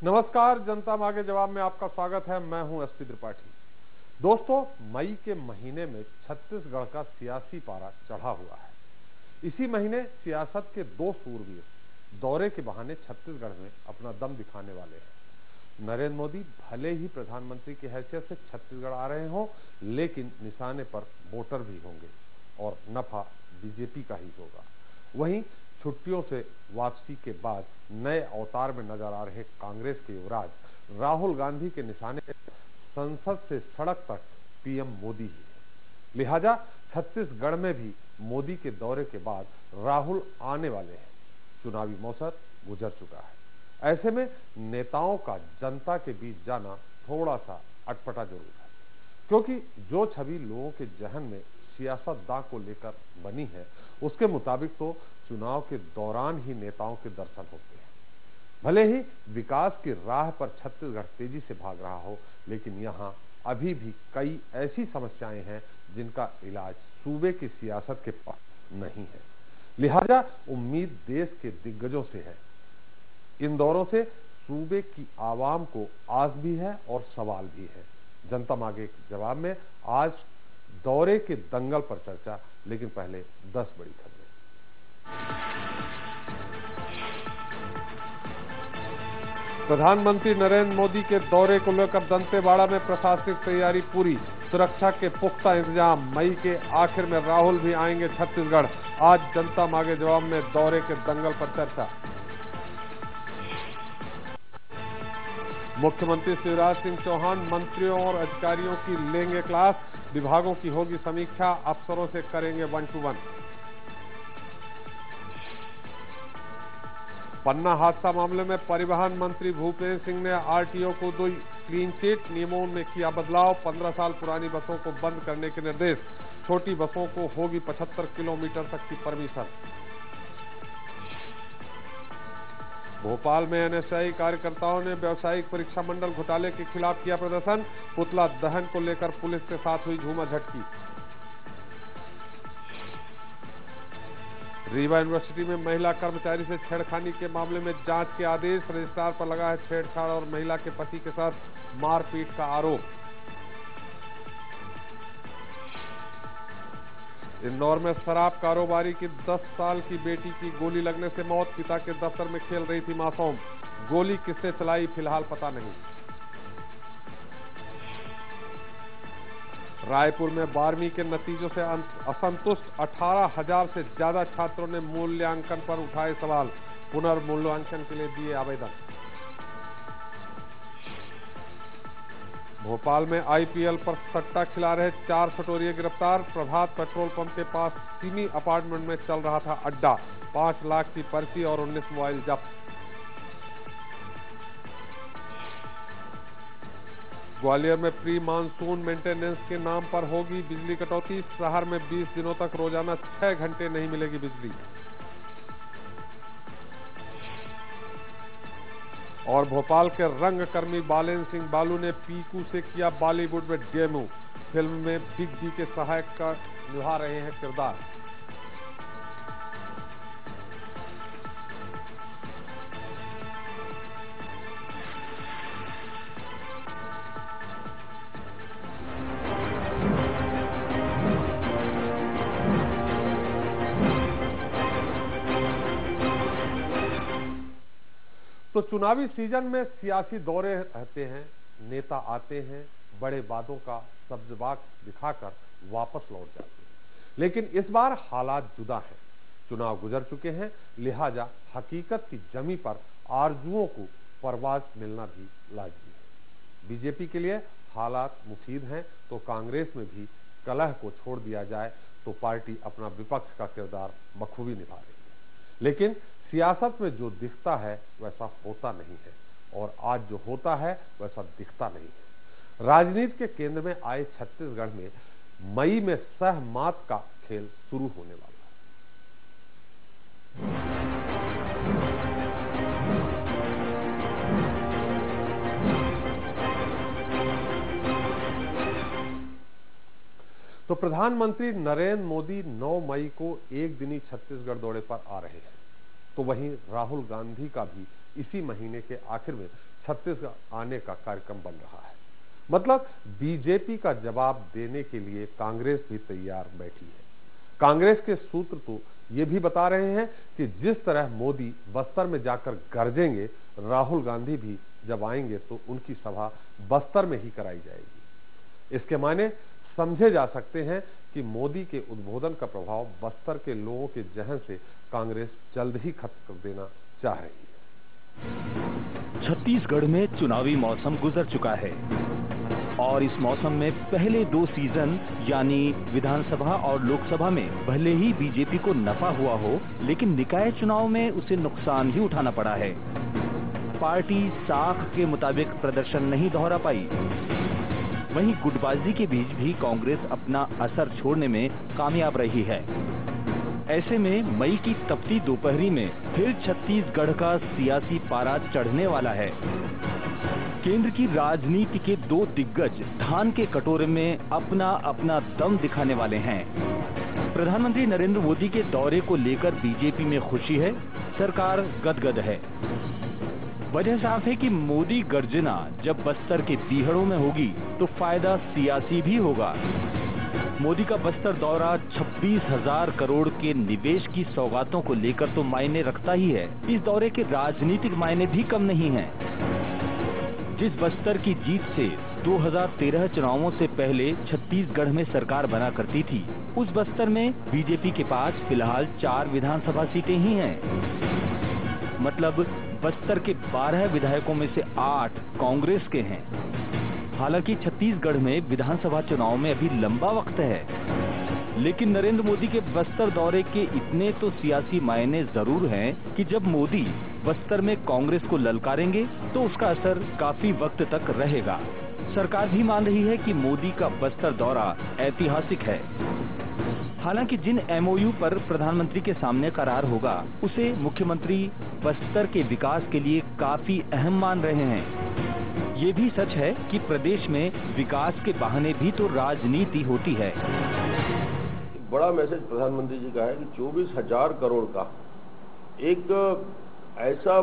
नमस्कार, जनता मांगे जवाब में आपका स्वागत है। मैं हूं एसपी त्रिपाठी। दोस्तों, मई के महीने में छत्तीसगढ़ का सियासी पारा चढ़ा हुआ है। इसी महीने सियासत के दो सूरवीर दौरे के बहाने छत्तीसगढ़ में अपना दम दिखाने वाले हैं। नरेंद्र मोदी भले ही प्रधानमंत्री की हैसियत से छत्तीसगढ़ आ रहे हों, लेकिन निशाने पर वोटर भी होंगे और नफा बीजेपी का ही होगा। वहीं छुट्टियों से वापसी के बाद नए अवतार में नजर आ रहे कांग्रेस के युवराज राहुल गांधी के निशाने संसद से सड़क तक पीएम मोदी ही है। लिहाजा छत्तीसगढ़ में भी मोदी के दौरे के बाद राहुल आने वाले हैं। चुनावी मौसम गुजर चुका है। ऐसे में नेताओं का जनता के बीच जाना थोड़ा सा अटपटा जरूर है, क्योंकि जो छवि लोगों के जहन में सियासतदां को लेकर बनी है, उसके मुताबिक तो चुनाव के दौरान ही नेताओं के दर्शन होते हैं। भले ही विकास की राह पर छत्तीसगढ़ तेजी से भाग रहा हो, लेकिन यहाँ अभी भी कई ऐसी समस्याएं हैं जिनका इलाज सूबे की सियासत के पास नहीं है। लिहाजा उम्मीद देश के दिग्गजों से है। इन दौरों से सूबे की आवाम को आस भी है और सवाल भी है। जनता मांगे जवाब में आज दौरे के दंगल पर चर्चा, लेकिन पहले 10 बड़ी खबरें। प्रधानमंत्री नरेंद्र मोदी के दौरे को लेकर दंतेवाड़ा में प्रशासनिक तैयारी पूरी, सुरक्षा के पुख्ता इंतजाम। मई के आखिर में राहुल भी आएंगे छत्तीसगढ़। आज जनता मांगे जवाब में दौरे के दंगल पर चर्चा। मुख्यमंत्री शिवराज सिंह चौहान मंत्रियों और अधिकारियों की लेंगे क्लास, विभागों की होगी समीक्षा, अफसरों से करेंगे 1-to-1। पन्ना हादसा मामले में परिवहन मंत्री भूपेंद्र सिंह ने आरटीओ को दी क्लीन चिट, नियमों में किया बदलाव, 15 साल पुरानी बसों को बंद करने के निर्देश, छोटी बसों को होगी 75 किलोमीटर तक की परमिशन। भोपाल में एनएसआई कार्यकर्ताओं ने व्यावसायिक परीक्षा मंडल घोटाले के खिलाफ किया प्रदर्शन, पुतला दहन को लेकर पुलिस के साथ हुई झूमाझटकी। रीवा यूनिवर्सिटी में महिला कर्मचारी से छेड़खानी के मामले में जांच के आदेश, रजिस्ट्रार पर लगा है छेड़छाड़ और महिला के पति के साथ मारपीट का आरोप। इंदौर में शराब कारोबारी की 10 साल की बेटी की गोली लगने से मौत, पिता के दफ्तर में खेल रही थी मासूम, गोली किसने चलाई फिलहाल पता नहीं। रायपुर में 12वीं के नतीजों से असंतुष्ट 18,000 से ज्यादा छात्रों ने मूल्यांकन पर उठाए सवाल, पुनर्मूल्यांकन के लिए दिए आवेदन। भोपाल में आईपीएल पर सट्टा खिला रहे 4 सटोरिये गिरफ्तार, प्रभात पेट्रोल पंप के पास सिमी अपार्टमेंट में चल रहा था अड्डा, 5 लाख की पर्ची और 19 मोबाइल जब्त। ग्वालियर में प्री मानसून मेंटेनेंस के नाम पर होगी बिजली कटौती, शहर में 20 दिनों तक रोजाना 6 घंटे नहीं मिलेगी बिजली। और भोपाल के रंगकर्मी बालेन सिंह बालू ने पीकू से किया बॉलीवुड में डेब्यू, फिल्म में बिग बी के सहायक का निभा रहे हैं किरदार। तो चुनावी सीजन में सियासी दौरे रहते हैं, नेता आते हैं, बड़े वादों का सब्जबाग दिखाकर वापस लौट जाते हैं। लेकिन इस बार हालात जुदा हैं। चुनाव गुजर चुके हैं, लिहाजा हकीकत की जमी पर आरजुओं को परवाज मिलना भी लाजमी है। बीजेपी के लिए हालात मुफीद हैं, तो कांग्रेस में भी कलह को छोड़ दिया जाए तो पार्टी अपना विपक्ष का किरदार बखूबी निभा रही है। लेकिन सियासत में जो दिखता है वैसा होता नहीं है, और आज जो होता है वैसा दिखता नहीं है। राजनीति के केंद्र में आए छत्तीसगढ़ में मई में सहमात का खेल शुरू होने वाला है। तो प्रधानमंत्री नरेंद्र मोदी 9 मई को एक दिनी छत्तीसगढ़ दौरे पर आ रहे हैं, तो वहीं राहुल गांधी का भी इसी महीने के आखिर में छत्तीसगढ़ आने का कार्यक्रम बन रहा है। मतलब बीजेपी का जवाब देने के लिए कांग्रेस भी तैयार बैठी है। कांग्रेस के सूत्र तो ये भी बता रहे हैं कि जिस तरह मोदी बस्तर में जाकर गरजेंगे, राहुल गांधी भी जब आएंगे तो उनकी सभा बस्तर में ही कराई जाएगी। इसके माने समझे जा सकते हैं कि मोदी के उद्बोधन का प्रभाव बस्तर के लोगों के जहन से कांग्रेस जल्द ही खत्म कर देना चाह रही है। छत्तीसगढ़ में चुनावी मौसम गुजर चुका है और इस मौसम में पहले 2 सीजन यानी विधानसभा और लोकसभा में भले ही बीजेपी को नफा हुआ हो, लेकिन निकाय चुनाव में उसे नुकसान ही उठाना पड़ा है। पार्टी साख के मुताबिक प्रदर्शन नहीं दोहरा पाई। वहीं गुटबाजी के बीच भी कांग्रेस अपना असर छोड़ने में कामयाब रही है। ऐसे में मई की तपती दोपहरी में फिर छत्तीसगढ़ का सियासी पारा चढ़ने वाला है। केंद्र की राजनीति के 2 दिग्गज धान के कटोरे में अपना अपना दम दिखाने वाले हैं। प्रधानमंत्री नरेंद्र मोदी के दौरे को लेकर बीजेपी में खुशी है, सरकार गदगद है। वजह साफ है कि मोदी गर्जना जब बस्तर के बीहड़ों में होगी तो फायदा सियासी भी होगा। मोदी का बस्तर दौरा 26,000 करोड़ के निवेश की सौगातों को लेकर तो मायने रखता ही है, इस दौरे के राजनीतिक मायने भी कम नहीं हैं। जिस बस्तर की जीत से 2013 चुनावों से पहले छत्तीसगढ़ में सरकार बना करती थी, उस बस्तर में बीजेपी के पास फिलहाल 4 विधानसभा सीटें ही हैं। मतलब बस्तर के 12 विधायकों में से 8 कांग्रेस के हैं। हालांकि छत्तीसगढ़ में विधानसभा चुनाव में अभी लंबा वक्त है, लेकिन नरेंद्र मोदी के बस्तर दौरे के इतने तो सियासी मायने जरूर हैं कि जब मोदी बस्तर में कांग्रेस को ललकारेंगे तो उसका असर काफी वक्त तक रहेगा। सरकार भी मान रही है कि मोदी का बस्तर दौरा ऐतिहासिक है। हालांकि जिन एमओयू पर प्रधानमंत्री के सामने करार होगा, उसे मुख्यमंत्री बस्तर के विकास के लिए काफी अहम मान रहे हैं। ये भी सच है कि प्रदेश में विकास के बहाने भी तो राजनीति होती है। बड़ा मैसेज प्रधानमंत्री जी का है कि 24,000 करोड़ का एक ऐसा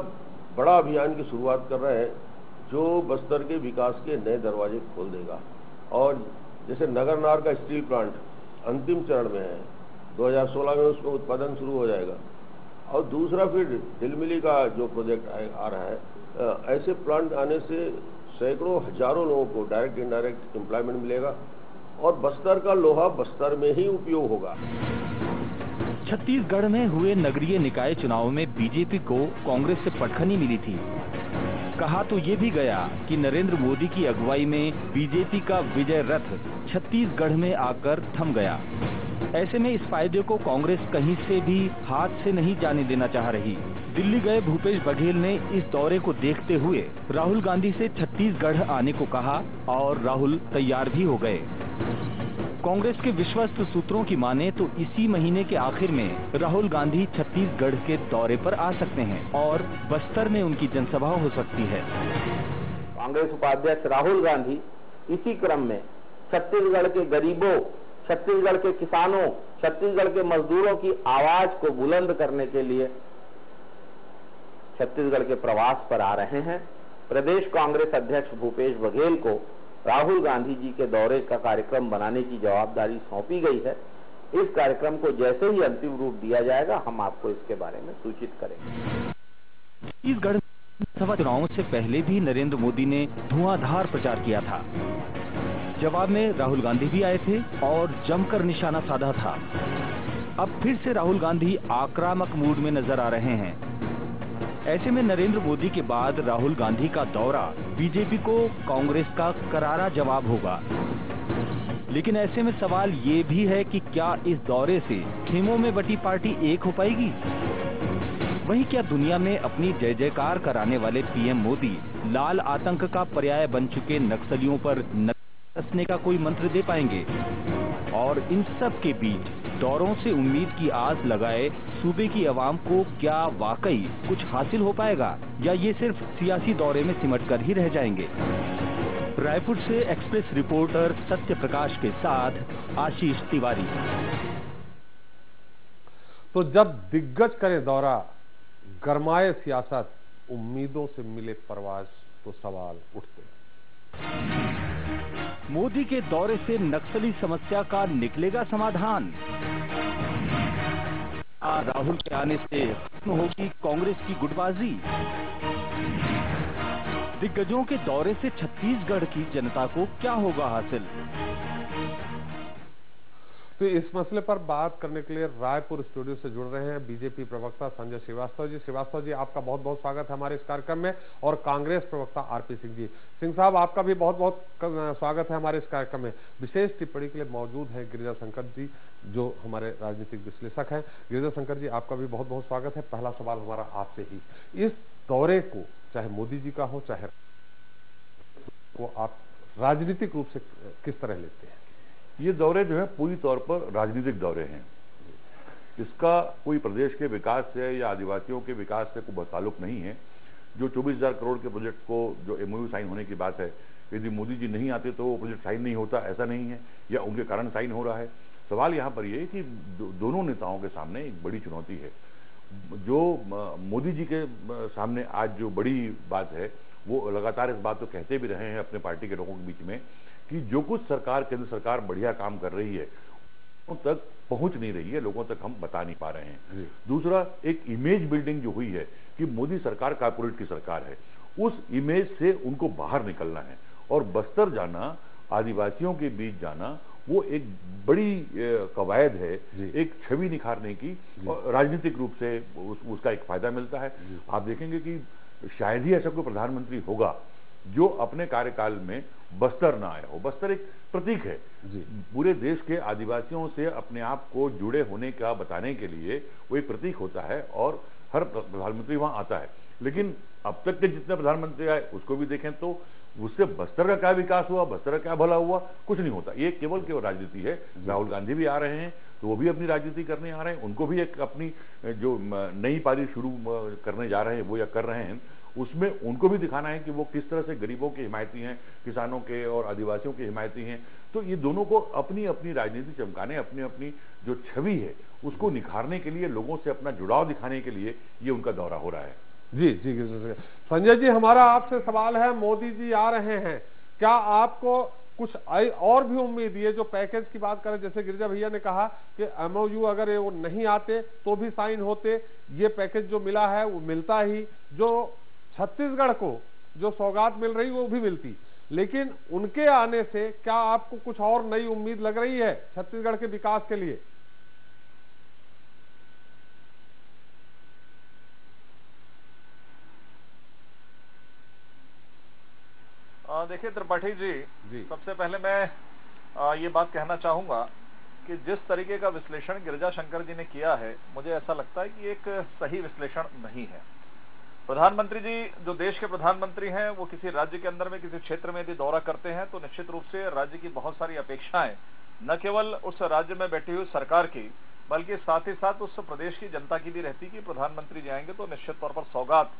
बड़ा अभियान की शुरुआत कर रहे हैं जो बस्तर के विकास के नए दरवाजे खोल देगा। और जैसे नगरनार का स्टील प्लांट अंतिम चरण में है, 2016 में उसका उत्पादन शुरू हो जाएगा। और दूसरा फिर झिलमिली का जो प्रोजेक्ट आ रहा है, ऐसे प्लांट आने से सैकड़ों हजारों लोगों को डायरेक्ट इनडायरेक्ट एम्प्लॉयमेंट मिलेगा और बस्तर का लोहा बस्तर में ही उपयोग होगा। छत्तीसगढ़ में हुए नगरीय निकाय चुनाव में बीजेपी को कांग्रेस से पटखनी मिली थी। कहा तो ये भी गया कि नरेंद्र मोदी की अगुवाई में बीजेपी का विजय रथ छत्तीसगढ़ में आकर थम गया। ऐसे में इस फायदे को कांग्रेस कहीं से भी हाथ से नहीं जाने देना चाह रही। दिल्ली गए भूपेश बघेल ने इस दौरे को देखते हुए राहुल गांधी से छत्तीसगढ़ आने को कहा और राहुल तैयार भी हो गए। कांग्रेस के विश्वस्त सूत्रों की माने तो इसी महीने के आखिर में राहुल गांधी छत्तीसगढ़ के दौरे पर आ सकते हैं और बस्तर में उनकी जनसभा हो सकती है। कांग्रेस उपाध्यक्ष राहुल गांधी इसी क्रम में छत्तीसगढ़ के गरीबों, छत्तीसगढ़ के किसानों, छत्तीसगढ़ के मजदूरों की आवाज को बुलंद करने के लिए छत्तीसगढ़ के प्रवास पर आ रहे हैं। प्रदेश कांग्रेस अध्यक्ष भूपेश बघेल को राहुल गांधी जी के दौरे का कार्यक्रम बनाने की जवाबदारी सौंपी गई है। इस कार्यक्रम को जैसे ही अंतिम रूप दिया जाएगा, हम आपको इसके बारे में सूचित करेंगे। छत्तीसगढ़ विधानसभा चुनावों से पहले भी नरेंद्र मोदी ने धुआंधार प्रचार किया था। जवाब में राहुल गांधी भी आए थे और जमकर निशाना साधा था। अब फिर से राहुल गांधी आक्रामक मूड में नजर आ रहे हैं। ऐसे में नरेंद्र मोदी के बाद राहुल गांधी का दौरा बीजेपी को कांग्रेस का करारा जवाब होगा। लेकिन ऐसे में सवाल ये भी है कि क्या इस दौरे से खेमों में बटी पार्टी एक हो पाएगी? वहीं क्या दुनिया में अपनी जय जयकार कराने वाले पीएम मोदी लाल आतंक का पर्याय बन चुके नक्सलियों पर कसने का कोई मंत्र दे पाएंगे? और इन सब के बीच दौरों से उम्मीद की आस लगाए सूबे की आवाम को क्या वाकई कुछ हासिल हो पाएगा या ये सिर्फ सियासी दौरे में सिमट कर ही रह जाएंगे? रायपुर से एक्सप्रेस रिपोर्टर सत्य प्रकाश के साथ आशीष तिवारी। तो जब दिग्गज करे दौरा, गरमाए सियासत, उम्मीदों से मिले परवाज तो सवाल उठते हैं। मोदी के दौरे से नक्सली समस्या का निकलेगा समाधान? राहुल के आने से खत्म होगी कांग्रेस की गुटबाजी? दिग्गजों के दौरे से छत्तीसगढ़ की जनता को क्या होगा हासिल? तो इस मसले पर बात करने के लिए रायपुर स्टूडियो से जुड़ रहे हैं बीजेपी प्रवक्ता संजय श्रीवास्तव जी। श्रीवास्तव जी, आपका बहुत बहुत स्वागत है हमारे इस कार्यक्रम में, और कांग्रेस प्रवक्ता आरपी सिंह जी। सिंह साहब, आपका भी बहुत बहुत स्वागत है हमारे इस कार्यक्रम में। विशेष टिप्पणी के लिए मौजूद है गिरिजा शंकर जी, जो हमारे राजनीतिक विश्लेषक हैं। गिरिजा शंकर जी, आपका भी बहुत बहुत स्वागत है। पहला सवाल हमारा आपसे ही, इस दौरे को चाहे मोदी जी का हो चाहे वो, आप राजनीतिक रूप से किस तरह लेते हैं? ये दौरे जो है पूरी तौर पर राजनीतिक दौरे हैं। इसका कोई प्रदेश के विकास से या आदिवासियों के विकास से कोई ताल्लुक नहीं है। जो 24,000 करोड़ के प्रोजेक्ट को जो एमओयू साइन होने की बात है, यदि मोदी जी नहीं आते तो वो प्रोजेक्ट साइन नहीं होता, ऐसा नहीं है, या उनके कारण साइन हो रहा है। सवाल यहाँ पर ये है कि दोनों नेताओं के सामने एक बड़ी चुनौती है। जो मोदी जी के सामने आज जो बड़ी बात है, वो लगातार इस बात को कहते भी रहे हैं अपने पार्टी के लोगों के बीच में कि जो कुछ सरकार, केंद्र सरकार बढ़िया काम कर रही है, लोगों तक पहुंच नहीं रही है, लोगों तक हम बता नहीं पा रहे हैं। दूसरा, एक इमेज बिल्डिंग जो हुई है कि मोदी सरकार कॉर्पोरेट की सरकार है, उस इमेज से उनको बाहर निकलना है, और बस्तर जाना, आदिवासियों के बीच जाना, वो एक बड़ी कवायद है, एक छवि निखारने की, और राजनीतिक रूप से उसका एक फायदा मिलता है। आप देखेंगे कि शायद ही ऐसा कोई प्रधानमंत्री होगा जो अपने कार्यकाल में बस्तर ना आया हो। बस्तर एक प्रतीक है पूरे देश के आदिवासियों से अपने आप को जुड़े होने का बताने के लिए, वो एक प्रतीक होता है, और हर प्रधानमंत्री वहां आता है। लेकिन अब तक के जितने प्रधानमंत्री आए उसको भी देखें तो उससे बस्तर का क्या विकास हुआ, बस्तर का क्या भला हुआ, कुछ नहीं होता। ये केवल राजनीति है। राहुल गांधी भी आ रहे हैं तो वो भी अपनी राजनीति करने आ रहे हैं, उनको भी एक अपनी जो नई पारी शुरू करने जा रहे हैं वो या कर रहे हैं, उसमें उनको भी दिखाना है कि वो किस तरह से गरीबों के हिमायती हैं, किसानों के और आदिवासियों के हिमायती हैं। तो ये दोनों को अपनी अपनी राजनीति चमकाने, अपनी अपनी जो छवि है उसको निखारने के लिए, लोगों से अपना जुड़ाव दिखाने के लिए ये उनका दौरा हो रहा है। जी जी संजय जी, हमारा आपसे सवाल है, मोदी जी आ रहे हैं, क्या आपको कुछ और भी उम्मीद, ये जो पैकेज की बात करें, जैसे गिरिजा भैया ने कहा कि एमओयू अगर वो नहीं आते तो भी साइन होते, ये पैकेज जो मिला है वो मिलता ही, जो छत्तीसगढ़ को जो सौगात मिल रही वो भी मिलती, लेकिन उनके आने से क्या आपको कुछ और नई उम्मीद लग रही है छत्तीसगढ़ के विकास के लिए? देखिए त्रिपाठी जी, सबसे पहले मैं ये बात कहना चाहूंगा कि जिस तरीके का विश्लेषण गिरिजा शंकर जी ने किया है, मुझे ऐसा लगता है कि एक सही विश्लेषण नहीं है। प्रधानमंत्री जी, जो देश के प्रधानमंत्री हैं, वो किसी राज्य के अंदर में किसी क्षेत्र में यदि दौरा करते हैं तो निश्चित रूप से राज्य की बहुत सारी अपेक्षाएं न केवल उस राज्य में बैठी हुई सरकार की, बल्कि साथ ही साथ उस प्रदेश की जनता की भी रहती कि प्रधानमंत्री जी आएंगे तो निश्चित तौर पर सौगात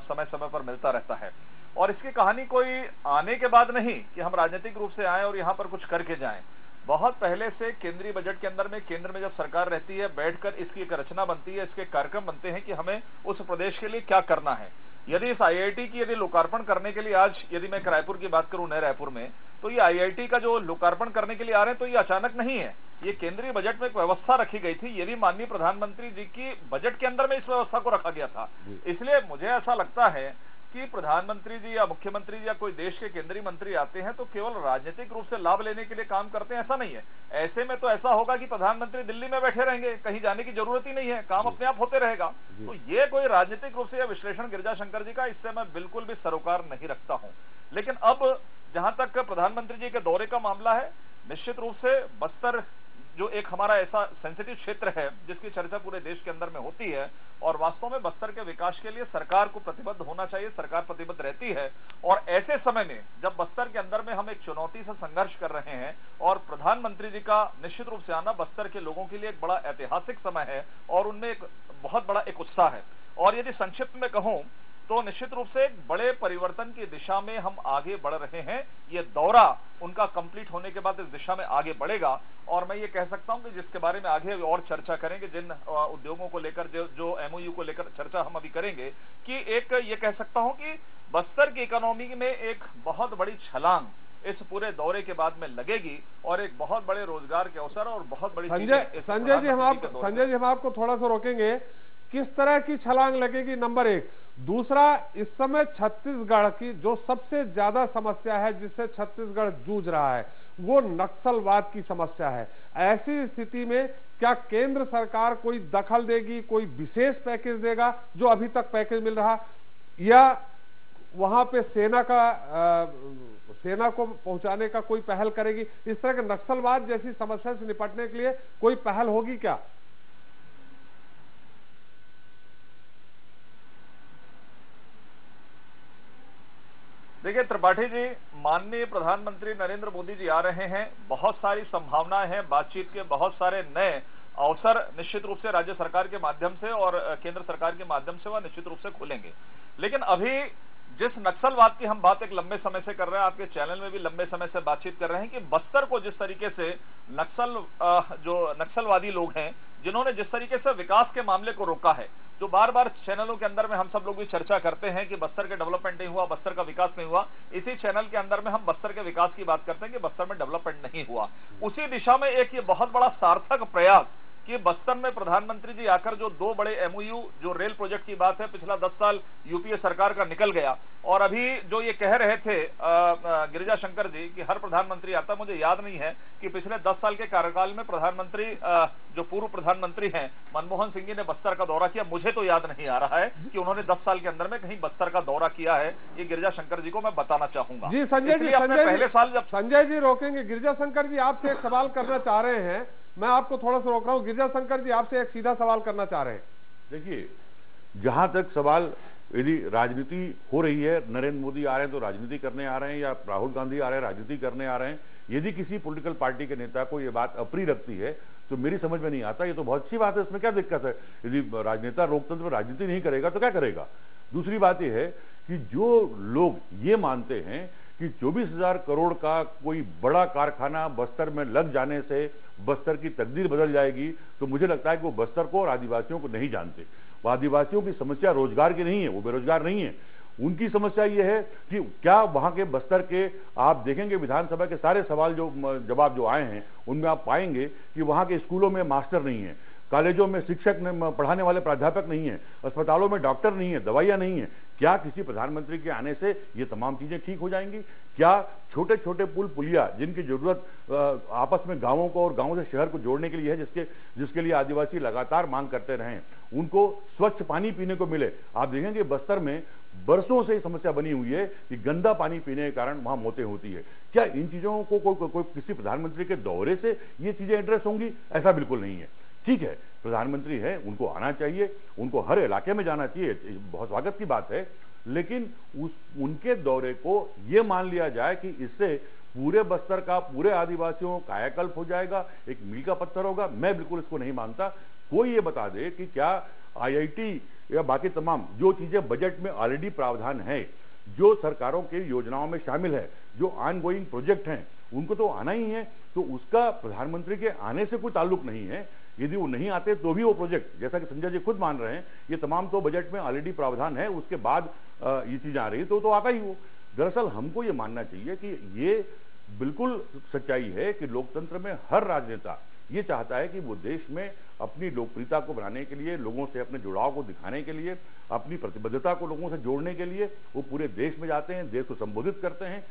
समय समय पर मिलता रहता है। और इसकी कहानी कोई आने के बाद नहीं कि हम राजनीतिक रूप से आए और यहाँ पर कुछ करके जाएं। बहुत पहले से केंद्रीय बजट के अंदर में, केंद्र में जब सरकार रहती है, बैठकर इसकी एक रचना बनती है, इसके कार्यक्रम बनते हैं कि हमें उस प्रदेश के लिए क्या करना है। यदि इस आईआईटी की यदि लोकार्पण करने के लिए आज यदि मैं रायपुर की बात करूं, नए रायपुर में, तो ये आईआईटी का जो लोकार्पण करने के लिए आ रहे हैं तो ये अचानक नहीं है, ये केंद्रीय बजट में एक व्यवस्था रखी गई थी। यदि माननीय प्रधानमंत्री जी की बजट के अंदर में इस व्यवस्था को रखा गया था। इसलिए मुझे ऐसा लगता है कि प्रधानमंत्री जी या मुख्यमंत्री जी या कोई देश के केंद्रीय मंत्री आते हैं तो केवल राजनीतिक रूप से लाभ लेने के लिए काम करते हैं, ऐसा नहीं है। ऐसे में तो ऐसा होगा कि प्रधानमंत्री दिल्ली में बैठे रहेंगे, कहीं जाने की जरूरत ही नहीं है, काम अपने आप होते रहेगा। तो ये कोई राजनीतिक रूप से यह विश्लेषण गिरिजा शंकर जी का, इससे मैं बिल्कुल भी सरोकार नहीं रखता हूं। लेकिन अब जहां तक प्रधानमंत्री जी के दौरे का मामला है, निश्चित रूप से बस्तर जो एक हमारा ऐसा सेंसिटिव क्षेत्र है जिसकी चर्चा पूरे देश के अंदर में होती है, और वास्तव में बस्तर के विकास के लिए सरकार को प्रतिबद्ध होना चाहिए, सरकार प्रतिबद्ध रहती है। और ऐसे समय में जब बस्तर के अंदर में हम एक चुनौती से संघर्ष कर रहे हैं और प्रधानमंत्री जी का निश्चित रूप से आना बस्तर के लोगों के लिए एक बड़ा ऐतिहासिक समय है और उनमें एक बहुत बड़ा एक उत्साह है। और यदि संक्षिप्त में कहूं तो निश्चित रूप से एक बड़े परिवर्तन की दिशा में हम आगे बढ़ रहे हैं। ये दौरा उनका कंप्लीट होने के बाद इस दिशा में आगे बढ़ेगा और मैं ये कह सकता हूं कि जिसके बारे में आगे और चर्चा करेंगे, जिन उद्योगों को लेकर जो एमओयू को लेकर चर्चा हम अभी करेंगे, कि एक ये कह सकता हूं कि बस्तर की इकोनॉमी में एक बहुत बड़ी छलांग इस पूरे दौरे के बाद में लगेगी और एक बहुत बड़े रोजगार के अवसर और बहुत बड़ी संजय जी हम आपको थोड़ा सा रोकेंगे। किस तरह की छलांग लगेगी, नंबर एक। दूसरा, इस समय छत्तीसगढ़ की जो सबसे ज्यादा समस्या है जिससे छत्तीसगढ़ जूझ रहा है वो नक्सलवाद की समस्या है। ऐसी स्थिति में क्या केंद्र सरकार कोई दखल देगी, कोई विशेष पैकेज देगा जो अभी तक पैकेज मिल रहा, या वहां पे सेना को पहुंचाने का कोई पहल करेगी? इस तरह के नक्सलवाद जैसी समस्या से निपटने के लिए कोई पहल होगी क्या? देखिए त्रिपाठी जी, माननीय प्रधानमंत्री नरेंद्र मोदी जी आ रहे हैं, बहुत सारी संभावनाएं हैं, बातचीत के बहुत सारे नए अवसर निश्चित रूप से राज्य सरकार के माध्यम से और केंद्र सरकार के माध्यम से वह निश्चित रूप से खुलेंगे। लेकिन अभी जिस नक्सलवाद की हम बात एक लंबे समय से कर रहे हैं, आपके चैनल में भी लंबे समय से बातचीत कर रहे हैं कि बस्तर को जिस तरीके से जो नक्सलवादी लोग हैं जिन्होंने जिस तरीके से विकास के मामले को रोका है, जो बार बार चैनलों के अंदर में हम सब लोग भी चर्चा करते हैं कि बस्तर के डेवलपमेंट नहीं हुआ, बस्तर का विकास नहीं हुआ, इसी चैनल के अंदर में हम बस्तर के विकास की बात करते हैं कि बस्तर में डेवलपमेंट नहीं हुआ। उसी दिशा में एक ये बहुत बड़ा सार्थक प्रयास कि बस्तर में प्रधानमंत्री जी आकर जो दो बड़े एमओयू, जो रेल प्रोजेक्ट की बात है, पिछला 10 साल यूपीए सरकार का निकल गया, और अभी जो ये कह रहे थे गिरिजा शंकर जी कि हर प्रधानमंत्री आता, मुझे याद नहीं है कि पिछले 10 साल के कार्यकाल में प्रधानमंत्री जो पूर्व प्रधानमंत्री हैं मनमोहन सिंह जी ने बस्तर का दौरा किया। मुझे तो याद नहीं आ रहा है कि उन्होंने 10 साल के अंदर में कहीं बस्तर का दौरा किया है। ये गिरिजा शंकर जी को मैं बताना चाहूंगा। जी संजय जी, पहले साल जब संजय जी रोकेंगे, गिरिजा शंकर जी आपसे एक सवाल करना चाह रहे हैं, मैं आपको थोड़ा सा रोक रहा हूं। गिरिजा शंकर जी आपसे एक सीधा सवाल करना चाह रहे हैं। देखिए, जहां तक सवाल यदि राजनीति हो रही है, नरेंद्र मोदी आ रहे हैं तो राजनीति करने आ रहे हैं, या राहुल गांधी आ रहे हैं राजनीति करने आ रहे हैं, यदि किसी पॉलिटिकल पार्टी के नेता को यह बात अप्रिय लगती है तो मेरी समझ में नहीं आता। ये तो बहुत अच्छी बात है, इसमें क्या दिक्कत है? यदि राजनेता लोकतंत्र में राजनीति नहीं करेगा तो क्या करेगा? दूसरी बात यह है कि जो लोग ये मानते हैं कि 24,000 करोड़ का कोई बड़ा कारखाना बस्तर में लग जाने से बस्तर की तकदीर बदल जाएगी, तो मुझे लगता है कि वो बस्तर को और आदिवासियों को नहीं जानते। वो आदिवासियों की समस्या रोजगार की नहीं है, वो बेरोजगार नहीं है। उनकी समस्या ये है कि क्या वहां के बस्तर के, आप देखेंगे विधानसभा के सारे सवाल जवाब जो आए हैं उनमें आप पाएंगे कि वहां के स्कूलों में मास्टर नहीं है, कॉलेजों में शिक्षक पढ़ाने वाले प्राध्यापक नहीं है, अस्पतालों में डॉक्टर नहीं है, दवाइयां नहीं है। क्या किसी प्रधानमंत्री के आने से ये तमाम चीजें ठीक हो जाएंगी? क्या छोटे छोटे पुल पुलिया जिनकी जरूरत आपस में गांवों को और गांवों से शहर को जोड़ने के लिए है, जिसके लिए आदिवासी लगातार मांग करते रहे, उनको स्वच्छ पानी पीने को मिले? आप देखेंगे बस्तर में बरसों से समस्या बनी हुई है कि गंदा पानी पीने के कारण वहां मौतें होती है। क्या इन चीजों को कोई किसी प्रधानमंत्री के दौरे से ये चीजें एड्रेस होंगी? ऐसा बिल्कुल नहीं है। ठीक है, प्रधानमंत्री है, उनको आना चाहिए, उनको हर इलाके में जाना चाहिए, बहुत स्वागत की बात है, लेकिन उनके दौरे को ये मान लिया जाए कि इससे पूरे बस्तर का, पूरे आदिवासियों का कायाकल्प हो जाएगा, एक मील का पत्थर होगा, मैं बिल्कुल इसको नहीं मानता। कोई ये बता दे कि क्या आईआईटी या बाकी तमाम जो चीजें बजट में ऑलरेडी प्रावधान है, जो सरकारों की योजनाओं में शामिल है, जो ऑनगोइंग प्रोजेक्ट हैं, उनको तो आना ही है, तो उसका प्रधानमंत्री के आने से कोई ताल्लुक नहीं है। यदि वो नहीं आते तो भी वो प्रोजेक्ट, जैसा कि संजय जी खुद मान रहे हैं, ये तमाम तो बजट में ऑलरेडी प्रावधान है, उसके बाद ये चीजें आ रही तो आता ही वो। दरअसल हमको ये मानना चाहिए कि ये बिल्कुल सच्चाई है कि लोकतंत्र में हर राजनेता ये चाहता है कि वो देश में अपनी लोकप्रियता को बनाने के लिए, लोगों से अपने जुड़ाव को दिखाने के लिए, अपनी प्रतिबद्धता को लोगों से जोड़ने के लिए वो पूरे देश में जाते हैं, देश को संबोधित करते हैं।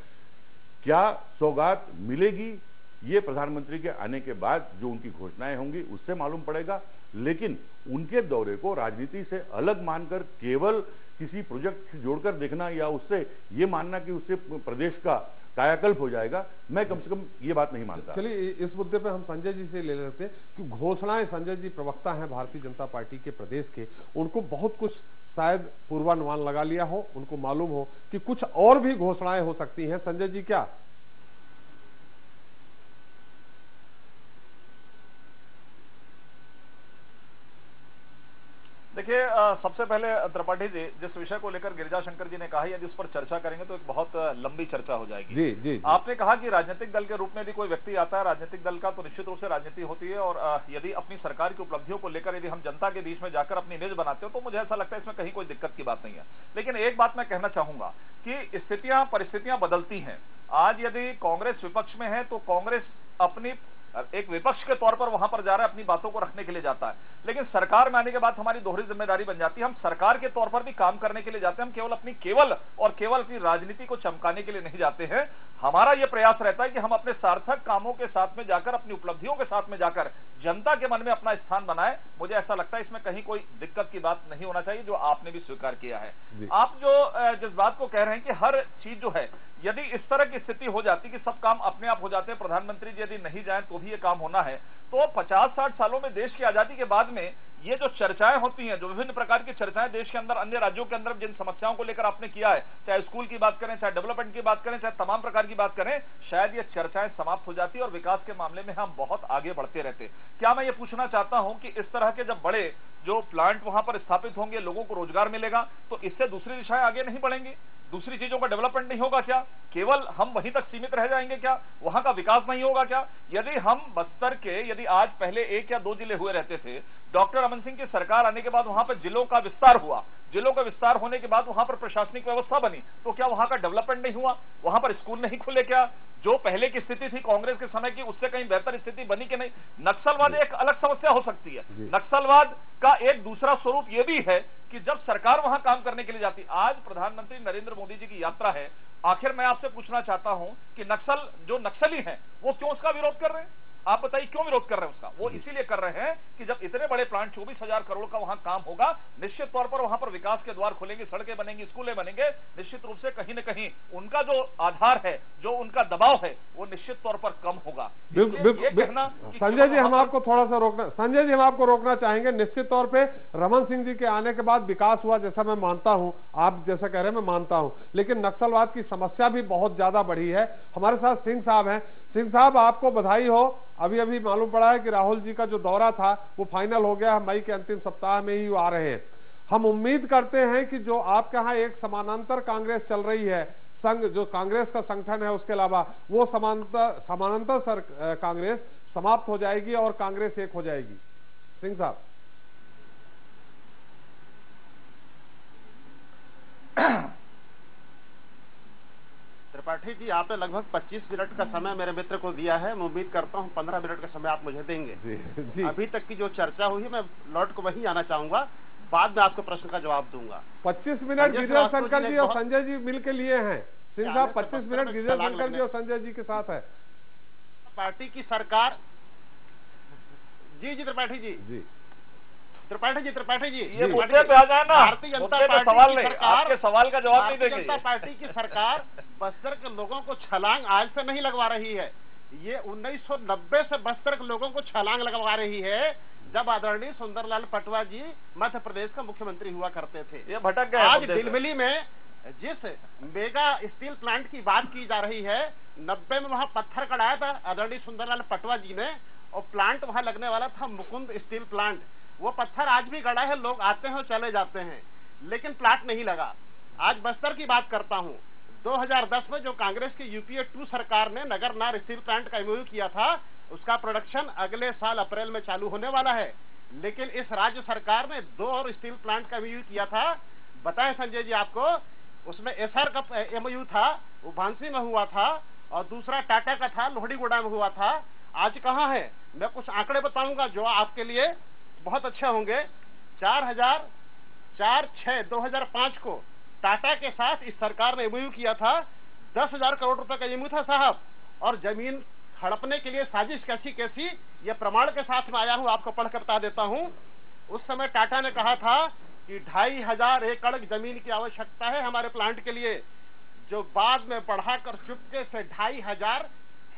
क्या सौगात मिलेगी ये प्रधानमंत्री के आने के बाद जो उनकी घोषणाएं होंगी उससे मालूम पड़ेगा, लेकिन उनके दौरे को राजनीति से अलग मानकर केवल किसी प्रोजेक्ट से जोड़कर देखना या उससे ये मानना कि उससे प्रदेश का कायाकल्प हो जाएगा, मैं कम से कम ये बात नहीं मानता। चलिए इस मुद्दे पे हम संजय जी से ले लेते हैं कि घोषणाएं, संजय जी प्रवक्ता हैं भारतीय जनता पार्टी के प्रदेश के, उनको बहुत कुछ शायद पूर्वानुमान लगा लिया हो, उनको मालूम हो कि कुछ और भी घोषणाएं हो सकती हैं। संजय जी क्या? देखिए, सबसे पहले त्रिपाठी जी, जिस विषय को लेकर गिरिजा शंकर जी ने कहा, यदि उस पर चर्चा करेंगे तो एक बहुत लंबी चर्चा हो जाएगी। जी। आपने कहा कि राजनीतिक दल के रूप में यदि कोई व्यक्ति आता है राजनीतिक दल का, तो निश्चित रूप से राजनीति होती है, और यदि अपनी सरकार की उपलब्धियों को लेकर यदि हम जनता के बीच में जाकर अपनी इमेज बनाते हो, तो मुझे ऐसा लगता है इसमें कहीं कोई दिक्कत की बात नहीं है। लेकिन एक बात मैं कहना चाहूंगा कि स्थितियां परिस्थितियां बदलती हैं। आज यदि कांग्रेस विपक्ष में है तो कांग्रेस अपनी एक विपक्ष के तौर पर वहां पर जा रहा है, अपनी बातों को रखने के लिए जाता है। लेकिन सरकार में आने के बाद हमारी दोहरी जिम्मेदारी बन जाती है, हम सरकार के तौर पर भी काम करने के लिए जाते हैं। हम केवल अपनी राजनीति को चमकाने के लिए नहीं जाते हैं। हमारा यह प्रयास रहता है कि हम अपने सार्थक कामों के साथ में जाकर, अपनी उपलब्धियों के साथ में जाकर जनता के मन में अपना स्थान बनाए। मुझे ऐसा लगता है इसमें कहीं कोई दिक्कत की बात नहीं होना चाहिए, जो आपने भी स्वीकार किया है। आप जिस बात को कह रहे हैं कि हर चीज जो है, यदि इस तरह की स्थिति हो जाती कि सब काम अपने आप हो जाते हैं, प्रधानमंत्री जी यदि नहीं जाएं तो भी ये काम होना है, तो 50-60 सालों में देश की आजादी के बाद में ये जो चर्चाएं होती हैं, जो विभिन्न प्रकार की चर्चाएं देश के अंदर, अन्य राज्यों के अंदर जिन समस्याओं को लेकर आपने किया है, चाहे स्कूल की बात करें, चाहे डेवलपमेंट की बात करें, चाहे तमाम प्रकार की बात करें, शायद ये चर्चाएं समाप्त हो जाती और विकास के मामले में हम बहुत आगे बढ़ते रहते। क्या मैं ये पूछना चाहता हूं कि इस तरह के जब बड़े जो प्लांट वहां पर स्थापित होंगे, लोगों को रोजगार मिलेगा, तो इससे दूसरी दिशाएं आगे नहीं बढ़ेंगी? दूसरी चीजों का डेवलपमेंट नहीं होगा क्या? केवल हम वहीं तक सीमित रह जाएंगे क्या? वहां का विकास नहीं होगा क्या? यदि हम बस्तर के, यदि आज पहले 1 या 2 जिले हुए रहते थे, डॉक्टर रमन सिंह की सरकार आने के बाद वहां पर जिलों का विस्तार हुआ, जिलों का विस्तार होने के बाद वहां पर प्रशासनिक व्यवस्था बनी, तो क्या वहां का डेवलपमेंट नहीं हुआ? वहां पर स्कूल नहीं खुले क्या? जो पहले की स्थिति थी कांग्रेस के समय की, उससे कहीं बेहतर स्थिति बनी कि नहीं? नक्सलवाद एक अलग समस्या हो सकती है। नक्सलवाद का एक दूसरा स्वरूप यह भी है कि जब सरकार वहां काम करने के लिए जाती, आज प्रधानमंत्री नरेंद्र मोदी जी की यात्रा है, आखिर मैं आपसे पूछना चाहता हूं कि नक्सली हैं, वो क्यों उसका विरोध कर रहे हैं? आप बताइए क्यों विरोध कर रहे हैं उसका? वो इसीलिए कर रहे हैं कि जब इतने बड़े प्लांट 24,000 करोड़ का वहां काम होगा, निश्चित तौर पर वहां पर विकास के द्वार खुलेंगे, सड़कें बनेंगी, स्कूलें बनेंगे, निश्चित रूप से कहीं न कहीं उनका जो आधार है, जो उनका दबाव है, वो निश्चित तौर पर कम होगा। संजय जी, हम आपको थोड़ा सा रोकना चाहेंगे। निश्चित तौर पर रमन सिंह जी के आने के बाद विकास हुआ, जैसा मैं मानता हूं, आप जैसा कह रहे हैं मैं मानता हूं, लेकिन नक्सलवाद की समस्या भी बहुत ज्यादा बढ़ी है। हमारे साथ सिंह साहब हैं। सिंह साहब, आपको बधाई हो, अभी मालूम पड़ा है कि राहुल जी का जो दौरा था वो फाइनल हो गया, मई के अंतिम सप्ताह में ही वो आ रहे हैं। हम उम्मीद करते हैं कि जो आपके यहाँ एक समानांतर कांग्रेस चल रही है, संघ जो कांग्रेस का संगठन है, उसके अलावा वो समानांतर कांग्रेस समाप्त हो जाएगी और कांग्रेस एक हो जाएगी। सिंह साहब। त्रिपाठी जी, आपने लगभग 25 मिनट का समय मेरे मित्र को दिया है। मैं उम्मीद करता हूं 15 मिनट का समय आप मुझे देंगे। जी। अभी तक की जो चर्चा हुई है, मैं लौट को वहीं आना चाहूंगा, बाद में आपके प्रश्न का जवाब दूंगा। 25 मिनट गिरिजा शंकर जी और संजय जी मिलकर लिए हैं। सिंह साहब, 25 मिनट गिरिजा शंकर जी और संजय जी के साथ है। पार्टी की सरकार। जी त्रिपाठी जी, त्रिपाठी जी, ये मुद्दे पे आ जाए ना, भारतीय जनता पार्टी सवाल की नहीं, सरकार, आपके सवाल का जवाब नहीं देंगे। भारतीय जनता पार्टी की सरकार बस्तर के लोगों को छलांग आज से नहीं लगवा रही है। ये 1990 से बस्तर के लोगों को छलांग लगवा रही है, जब आदरणीय सुंदरलाल पटवा जी मध्य प्रदेश का मुख्यमंत्री हुआ करते थे। ये भटक गए। आज दिलमिली में जिस मेगा स्टील प्लांट की बात की जा रही है, 90 में वहां पत्थर कढ़ाया था आदरणीय सुंदरलाल पटवा जी ने, और प्लांट वहां लगने वाला था मुकुंद स्टील प्लांट। वो पत्थर आज भी गड़ा है, लोग आते हैं और चले जाते हैं, लेकिन प्लांट नहीं लगा। आज बस्तर की बात करता हूं, 2010 में जो कांग्रेस की यूपीए 2 सरकार ने नगरनार स्टील प्लांट का एमओयू किया था, उसका प्रोडक्शन अगले साल अप्रैल में चालू होने वाला है। लेकिन इस राज्य सरकार ने 2 और स्टील प्लांट का एमओयू किया था। बताएं संजय जी आपको, उसमें एसआर का एमओयू था, वो भांसी में हुआ था, और दूसरा टाटा का था, लोहड़ीगुड़ा में हुआ था। आज कहां है? मैं कुछ आंकड़े बताऊंगा जो आपके लिए बहुत अच्छे होंगे। 4/6/2005 को टाटा के साथ इस सरकार ने एमओयू किया था। 10,000 करोड़ रुपए का एमओयू था साहब, और जमीन हड़पने के लिए साजिश कैसी ये प्रमाण के साथ में आया हूं, आपको पढ़ कर बता देता हूं। उस समय टाटा ने कहा था कि 2,500 एकड़ जमीन की आवश्यकता है हमारे प्लांट के लिए, जो बाद में बढ़ाकर चुपके से 2,500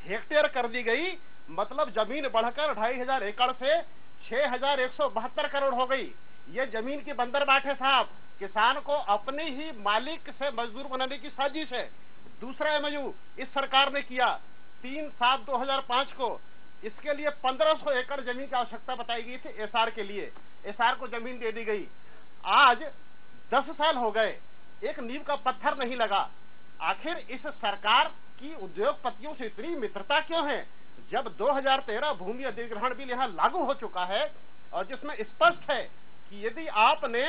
हेक्टेयर कर दी गई। मतलब जमीन बढ़कर 2,500 एकड़ से 6,172 करोड़ हो गई। ये जमीन की बंदरबाट है साहब, किसान को अपने ही मालिक से मजदूर बनाने की साजिश है। दूसरा एमओयू इस सरकार ने किया 3/7/2005 को, इसके लिए 1,500 एकड़ जमीन की आवश्यकता बताई गई थी एसआर के लिए। एसआर को जमीन दे दी गई। आज 10 साल हो गए, एक नींव का पत्थर नहीं लगा। आखिर इस सरकार की उद्योगपतियों से इतनी मित्रता क्यों है, जब 2013 भूमि अधिग्रहण बिल यहाँ लागू हो चुका है और जिसमें स्पष्ट है कि यदि आपने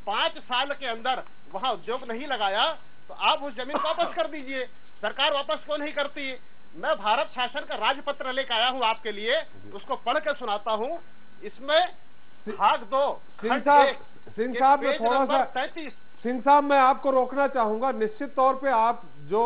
5 साल के अंदर वहां उद्योग नहीं लगाया तो आप उस जमीन वापस कर दीजिए। सरकार वापस क्यों नहीं करती? मैं भारत शासन का राजपत्र लेकर आया हूं आपके लिए, उसको पढ़ के सुनाता हूं। इसमें भाग 2 सिंह साहब मैं थोड़ा सा 33। सिंह साहब मैं आपको रोकना चाहूंगा। निश्चित तौर पे आप जो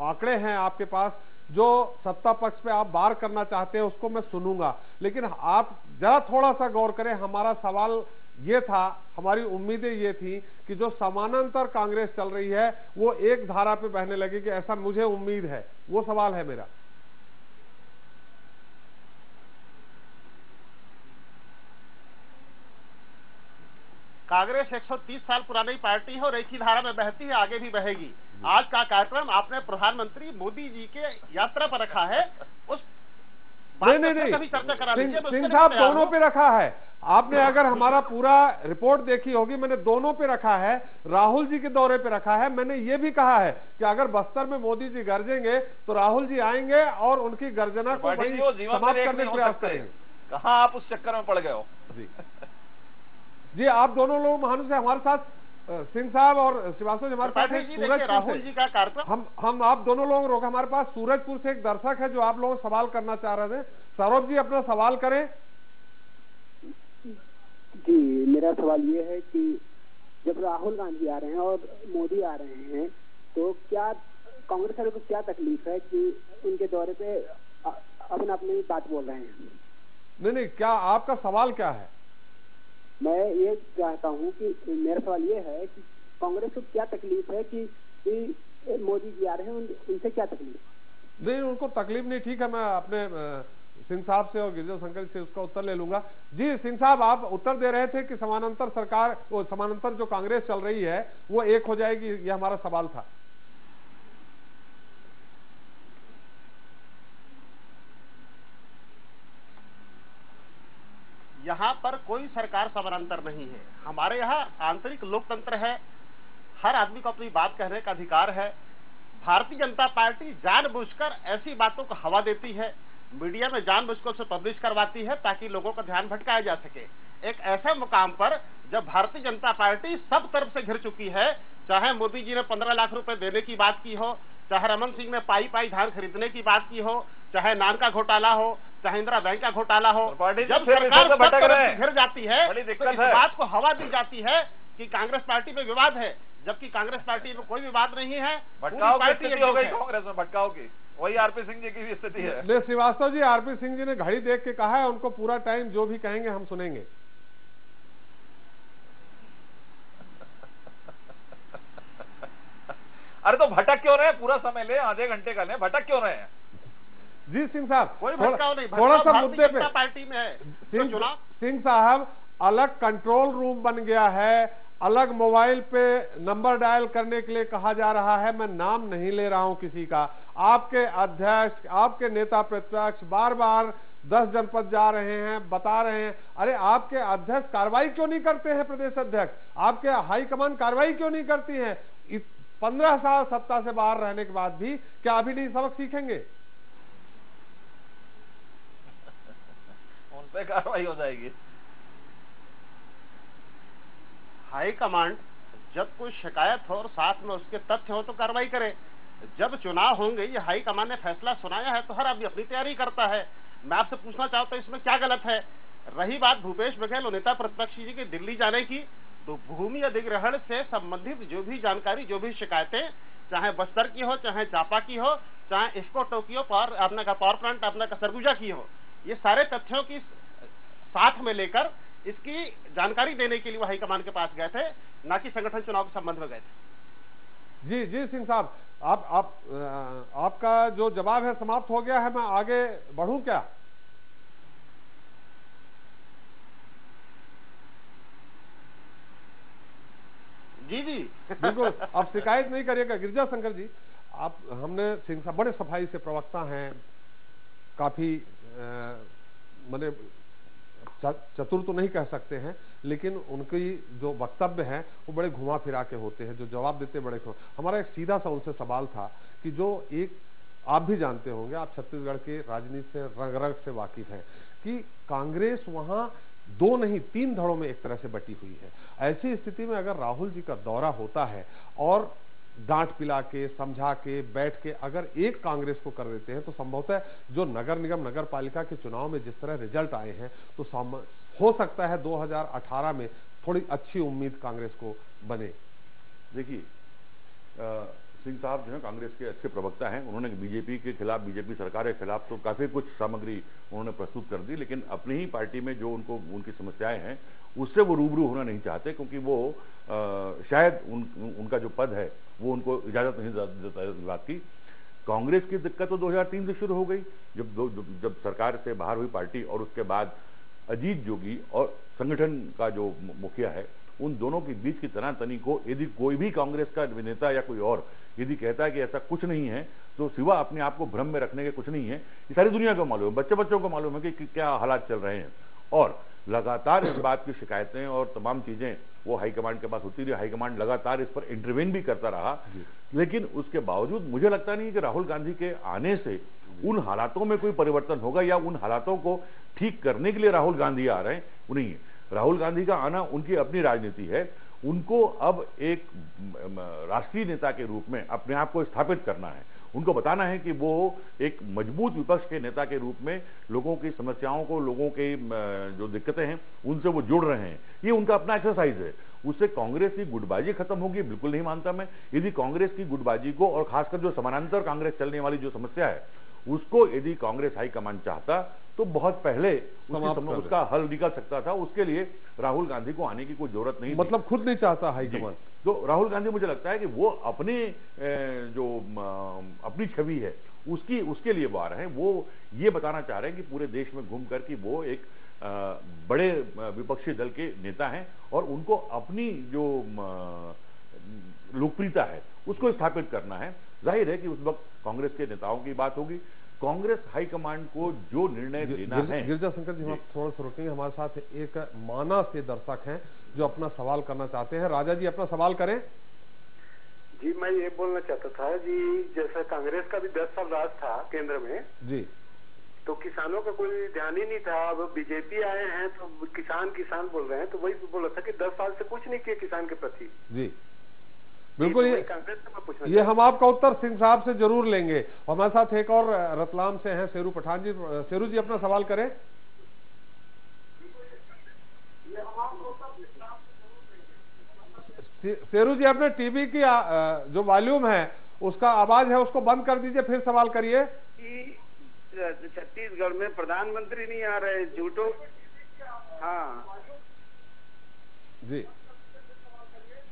आंकड़े हैं आपके पास, जो सत्ता पक्ष पे आप बार करना चाहते हैं उसको मैं सुनूंगा, लेकिन आप जरा थोड़ा सा गौर करें। हमारा सवाल ये था, हमारी उम्मीदें ये थी कि जो समानांतर कांग्रेस चल रही है वो एक धारा पे बहने लगेगी, ऐसा मुझे उम्मीद है। वो सवाल है मेरा। कांग्रेस 130 साल पुरानी पार्टी है और एक ही धारा में बहती है, आगे भी बहेगी। आज का कार्यक्रम आपने प्रधानमंत्री मोदी जी के यात्रा पर रखा है, उस नहीं चर्चा करा दीजिए। सिंह साहब दोनों पे रखा है आपने। अगर हमारा पूरा रिपोर्ट देखी होगी, मैंने दोनों पे रखा है। राहुल जी के दौरे पे रखा है। मैंने ये भी कहा है कि अगर बस्तर में मोदी जी गरजेंगे तो राहुल जी आएंगे और उनकी गर्जना को वहीं समाप्त करने का प्रयास करेंगे। कहाँ आप उस चक्कर में पड़ गए हो? जी आप दोनों लोग महानुष से हमारे साथ, सिंह साहब और श्रीवास्तव जी हमारे पास है सूरजपुर राहुल जी का कार्यक्रम। हम आप दोनों लोग रोक, हमारे पास सूरजपुर से एक दर्शक है जो आप लोग सवाल करना चाह रहे थे। सौरभ जी अपना सवाल करें। जी मेरा सवाल ये है कि जब राहुल गांधी आ रहे हैं और मोदी आ रहे हैं तो क्या कांग्रेस वालों को क्या तकलीफ है कि उनके दौरे पे अपनी बात बोल रहे हैं? नहीं, क्या आपका सवाल क्या है? मैं ये चाहता हूँ कि मेरा सवाल ये है कि कांग्रेस को क्या तकलीफ है कि मोदी जी आ रहे हैं, उनसे क्या तकलीफ? नहीं, उनको तकलीफ नहीं। ठीक है, मैं अपने सिंह साहब से और गिरिजा शंकर से उसका उत्तर ले लूंगा। जी सिंह साहब, आप उत्तर दे रहे थे कि समानांतर सरकार, वो समानांतर जो कांग्रेस चल रही है वो एक हो जाएगी, ये हमारा सवाल था। यहाँ पर कोई सरकार समानांतर नहीं है। हमारे यहाँ आंतरिक लोकतंत्र है, हर आदमी को अपनी बात कहने का अधिकार है। भारतीय जनता पार्टी जानबूझकर ऐसी बातों को हवा देती है, मीडिया में जानबूझकर उसे पब्लिश करवाती है ताकि लोगों का ध्यान भटकाया जा सके। एक ऐसे मुकाम पर जब भारतीय जनता पार्टी सब तरफ से घिर चुकी है, चाहे मोदी जी ने 15 लाख रुपए देने की बात की हो, चाहे रमन सिंह ने पाई धान खरीदने की बात की हो, चाहे नान का घोटाला हो, चाहे इंदिरा बैंक का घोटाला हो, जब सरकार सब तरफ से घिर जाती है तो इस बात को हवा दी जाती है कि कांग्रेस पार्टी में विवाद है, जबकि कांग्रेस पार्टी में कोई विवाद नहीं है। भटकाव की स्थिति हो गई कांग्रेस में, भटकाव की। वही आरपी सिंह जी की भी स्थिति है। श्रीवास्तव जी, आरपी सिंह जी ने घड़ी देख के कहा है, उनको पूरा टाइम जो भी कहेंगे हम सुनेंगे। अरे तो भटक क्यों रहे? पूरा समय ले, आधे घंटे का ले, भटक क्यों रहे हैं? जी सिंह साहब, कोई भटकाव नहीं, थोड़ा सा मुद्दे पे पार्टी में है। सिंह साहब, अलग कंट्रोल रूम बन गया है, अलग मोबाइल पे नंबर डायल करने के लिए कहा जा रहा है। मैं नाम नहीं ले रहा हूं किसी का। आपके अध्यक्ष, आपके नेता प्रतिपक्ष बार बार 10 जनपद जा रहे हैं, बता रहे हैं। अरे आपके अध्यक्ष कार्रवाई क्यों नहीं करते हैं? प्रदेश अध्यक्ष, आपके हाईकमान कार्रवाई क्यों नहीं करती है? 15 साल सत्ता से बाहर रहने के बाद भी क्या अभी नहीं सबक सीखेंगे? उन पे कार्रवाई हो जाएगी। हाईकमांड जब कोई शिकायत हो और साथ में उसके तथ्य हो तो कार्रवाई करे। जब चुनाव होंगे, ये हाईकमांड ने फैसला सुनाया है तो हर आदमी अपनी तैयारी करता है। मैं आपसे पूछना चाहता हूं इसमें क्या गलत है? रही बात भूपेश बघेल और नेता प्रतिपक्ष जी के दिल्ली जाने की, तो भूमि अधिग्रहण से संबंधित जो भी जानकारी, जो भी शिकायतें, चाहे बस्तर की हो, चाहे चापा की हो, चाहे इसको टोक्यो अपने का पावर प्लांट अपने का सरगुजा की हो, ये सारे तथ्यों की साथ में लेकर इसकी जानकारी देने के लिए वो हाईकमान के पास गए थे, ना कि संगठन चुनाव के संबंध में गए थे। जी सिंह साहब, आपका जो जवाब है समाप्त हो गया है। मैं आगे बढ़ूं क्या? जी बिल्कुल, आप शिकायत नहीं करिएगा। गिरिजा शंकर जी, आप, हमने सिंह साहब बड़े सफाई से प्रवक्ता हैं, काफी मैंने चतुर तो नहीं कह सकते हैं, लेकिन उनकी जो वक्तव्य हैं वो बड़े घुमा फिरा के होते हैं, जो जवाब देते बड़े। हमारा एक सीधा सा उनसे सवाल था कि जो एक, आप भी जानते होंगे, आप छत्तीसगढ़ के राजनीति से रग रग से वाकिफ हैं, कि कांग्रेस वहां 2 नहीं 3 धड़ों में एक तरह से बटी हुई है। ऐसी स्थिति में अगर राहुल जी का दौरा होता है और डांट पिला के, समझा के, बैठ के अगर एक कांग्रेस को कर देते हैं, तो संभवतः जो नगर निगम, नगर पालिका के चुनाव में जिस तरह रिजल्ट आए हैं, तो हो सकता है 2018 में थोड़ी अच्छी उम्मीद कांग्रेस को बने। देखिए, सिंह साहब जो है कांग्रेस के अच्छे प्रवक्ता हैं। उन्होंने बीजेपी के खिलाफ, बीजेपी सरकार के खिलाफ तो काफी कुछ सामग्री उन्होंने प्रस्तुत कर दी, लेकिन अपनी ही पार्टी में जो उनकी समस्याएं हैं उससे वो रूबरू होना नहीं चाहते, क्योंकि वो शायद उनका जो पद है वो उनको इजाजत नहीं देता इस बात की। कांग्रेस की दिक्कत तो 2003 से शुरू हो गई, जब सरकार से बाहर हुई पार्टी, और उसके बाद अजीत जोगी और संगठन का जो मुखिया है, उन दोनों के बीच की तनातनी को यदि कोई भी कांग्रेस का नेता या कोई और यदि कहता है कि ऐसा कुछ नहीं है, तो सिवा अपने आप को भ्रम में रखने के कुछ नहीं है। ये सारी दुनिया को मालूम है, बच्चों को मालूम है कि क्या हालात चल रहे हैं, और लगातार इस बात की शिकायतें और तमाम चीजें वो हाईकमांड के पास होती रही। हाईकमांड लगातार इस पर इंटरवेन भी करता रहा, लेकिन उसके बावजूद मुझे लगता नहीं कि राहुल गांधी के आने से उन हालातों में कोई परिवर्तन होगा, या उन हालातों को ठीक करने के लिए राहुल गांधी आ रहे हैं, वो नहीं है। राहुल गांधी का आना उनकी अपनी राजनीति है, उनको अब एक राष्ट्रीय नेता के रूप में अपने आप को स्थापित करना है। उनको बताना है कि वो एक मजबूत विपक्ष के नेता के रूप में लोगों की समस्याओं को, लोगों के जो दिक्कतें हैं उनसे वो जुड़ रहे हैं। ये उनका अपना एक्सरसाइज है। उससे कांग्रेस की गुटबाजी खत्म होगी, बिल्कुल नहीं मानता मैं। यदि कांग्रेस की गुटबाजी को, और खासकर जो समानांतर कांग्रेस चलने वाली जो समस्या है, उसको यदि कांग्रेस हाईकमान चाहता तो बहुत पहले उसका हल निकल सकता था। उसके लिए राहुल गांधी को आने की कोई जरूरत नहीं, मतलब खुद नहीं चाहता हाईकमान। तो राहुल गांधी, मुझे लगता है कि वो अपने जो अपनी छवि है उसके लिए वो आ रहे हैं। वो ये बताना चाह रहे हैं कि पूरे देश में घूम कर कि वो एक बड़े विपक्षी दल के नेता हैं, और उनको अपनी जो लोकप्रियता है उसको स्थापित करना है। जाहिर है कि उस वक्त कांग्रेस के नेताओं की बात होगी, कांग्रेस हाईकमांड को जो निर्णय लेना है। गिरिजा शंकर जी, हम थोड़ा सा रोकेंगे। हमारे साथ एक माना से दर्शक हैं जो अपना सवाल करना चाहते हैं। राजा जी, अपना सवाल करें। जी, मैं ये बोलना चाहता था जी, जैसा कांग्रेस का भी 10 साल राज था केंद्र में जी, तो किसानों का कोई ध्यान ही नहीं था। अब बीजेपी आए हैं तो किसान बोल रहे हैं, तो वही बोल रहा था कि 10 साल से कुछ नहीं किया किसान के प्रति। जी बिल्कुल, ये हम आपका उत्तर सिंह साहब से जरूर लेंगे। हमारे साथ एक और रतलाम से हैं शेरू पठान जी। शेरू जी, अपना सवाल करें। शेरू जी, अपने टीवी की जो वॉल्यूम है उसका आवाज है उसको बंद कर दीजिए, फिर सवाल करिए। छत्तीसगढ़ में प्रधानमंत्री नहीं आ रहे, झूठो। हाँ जी,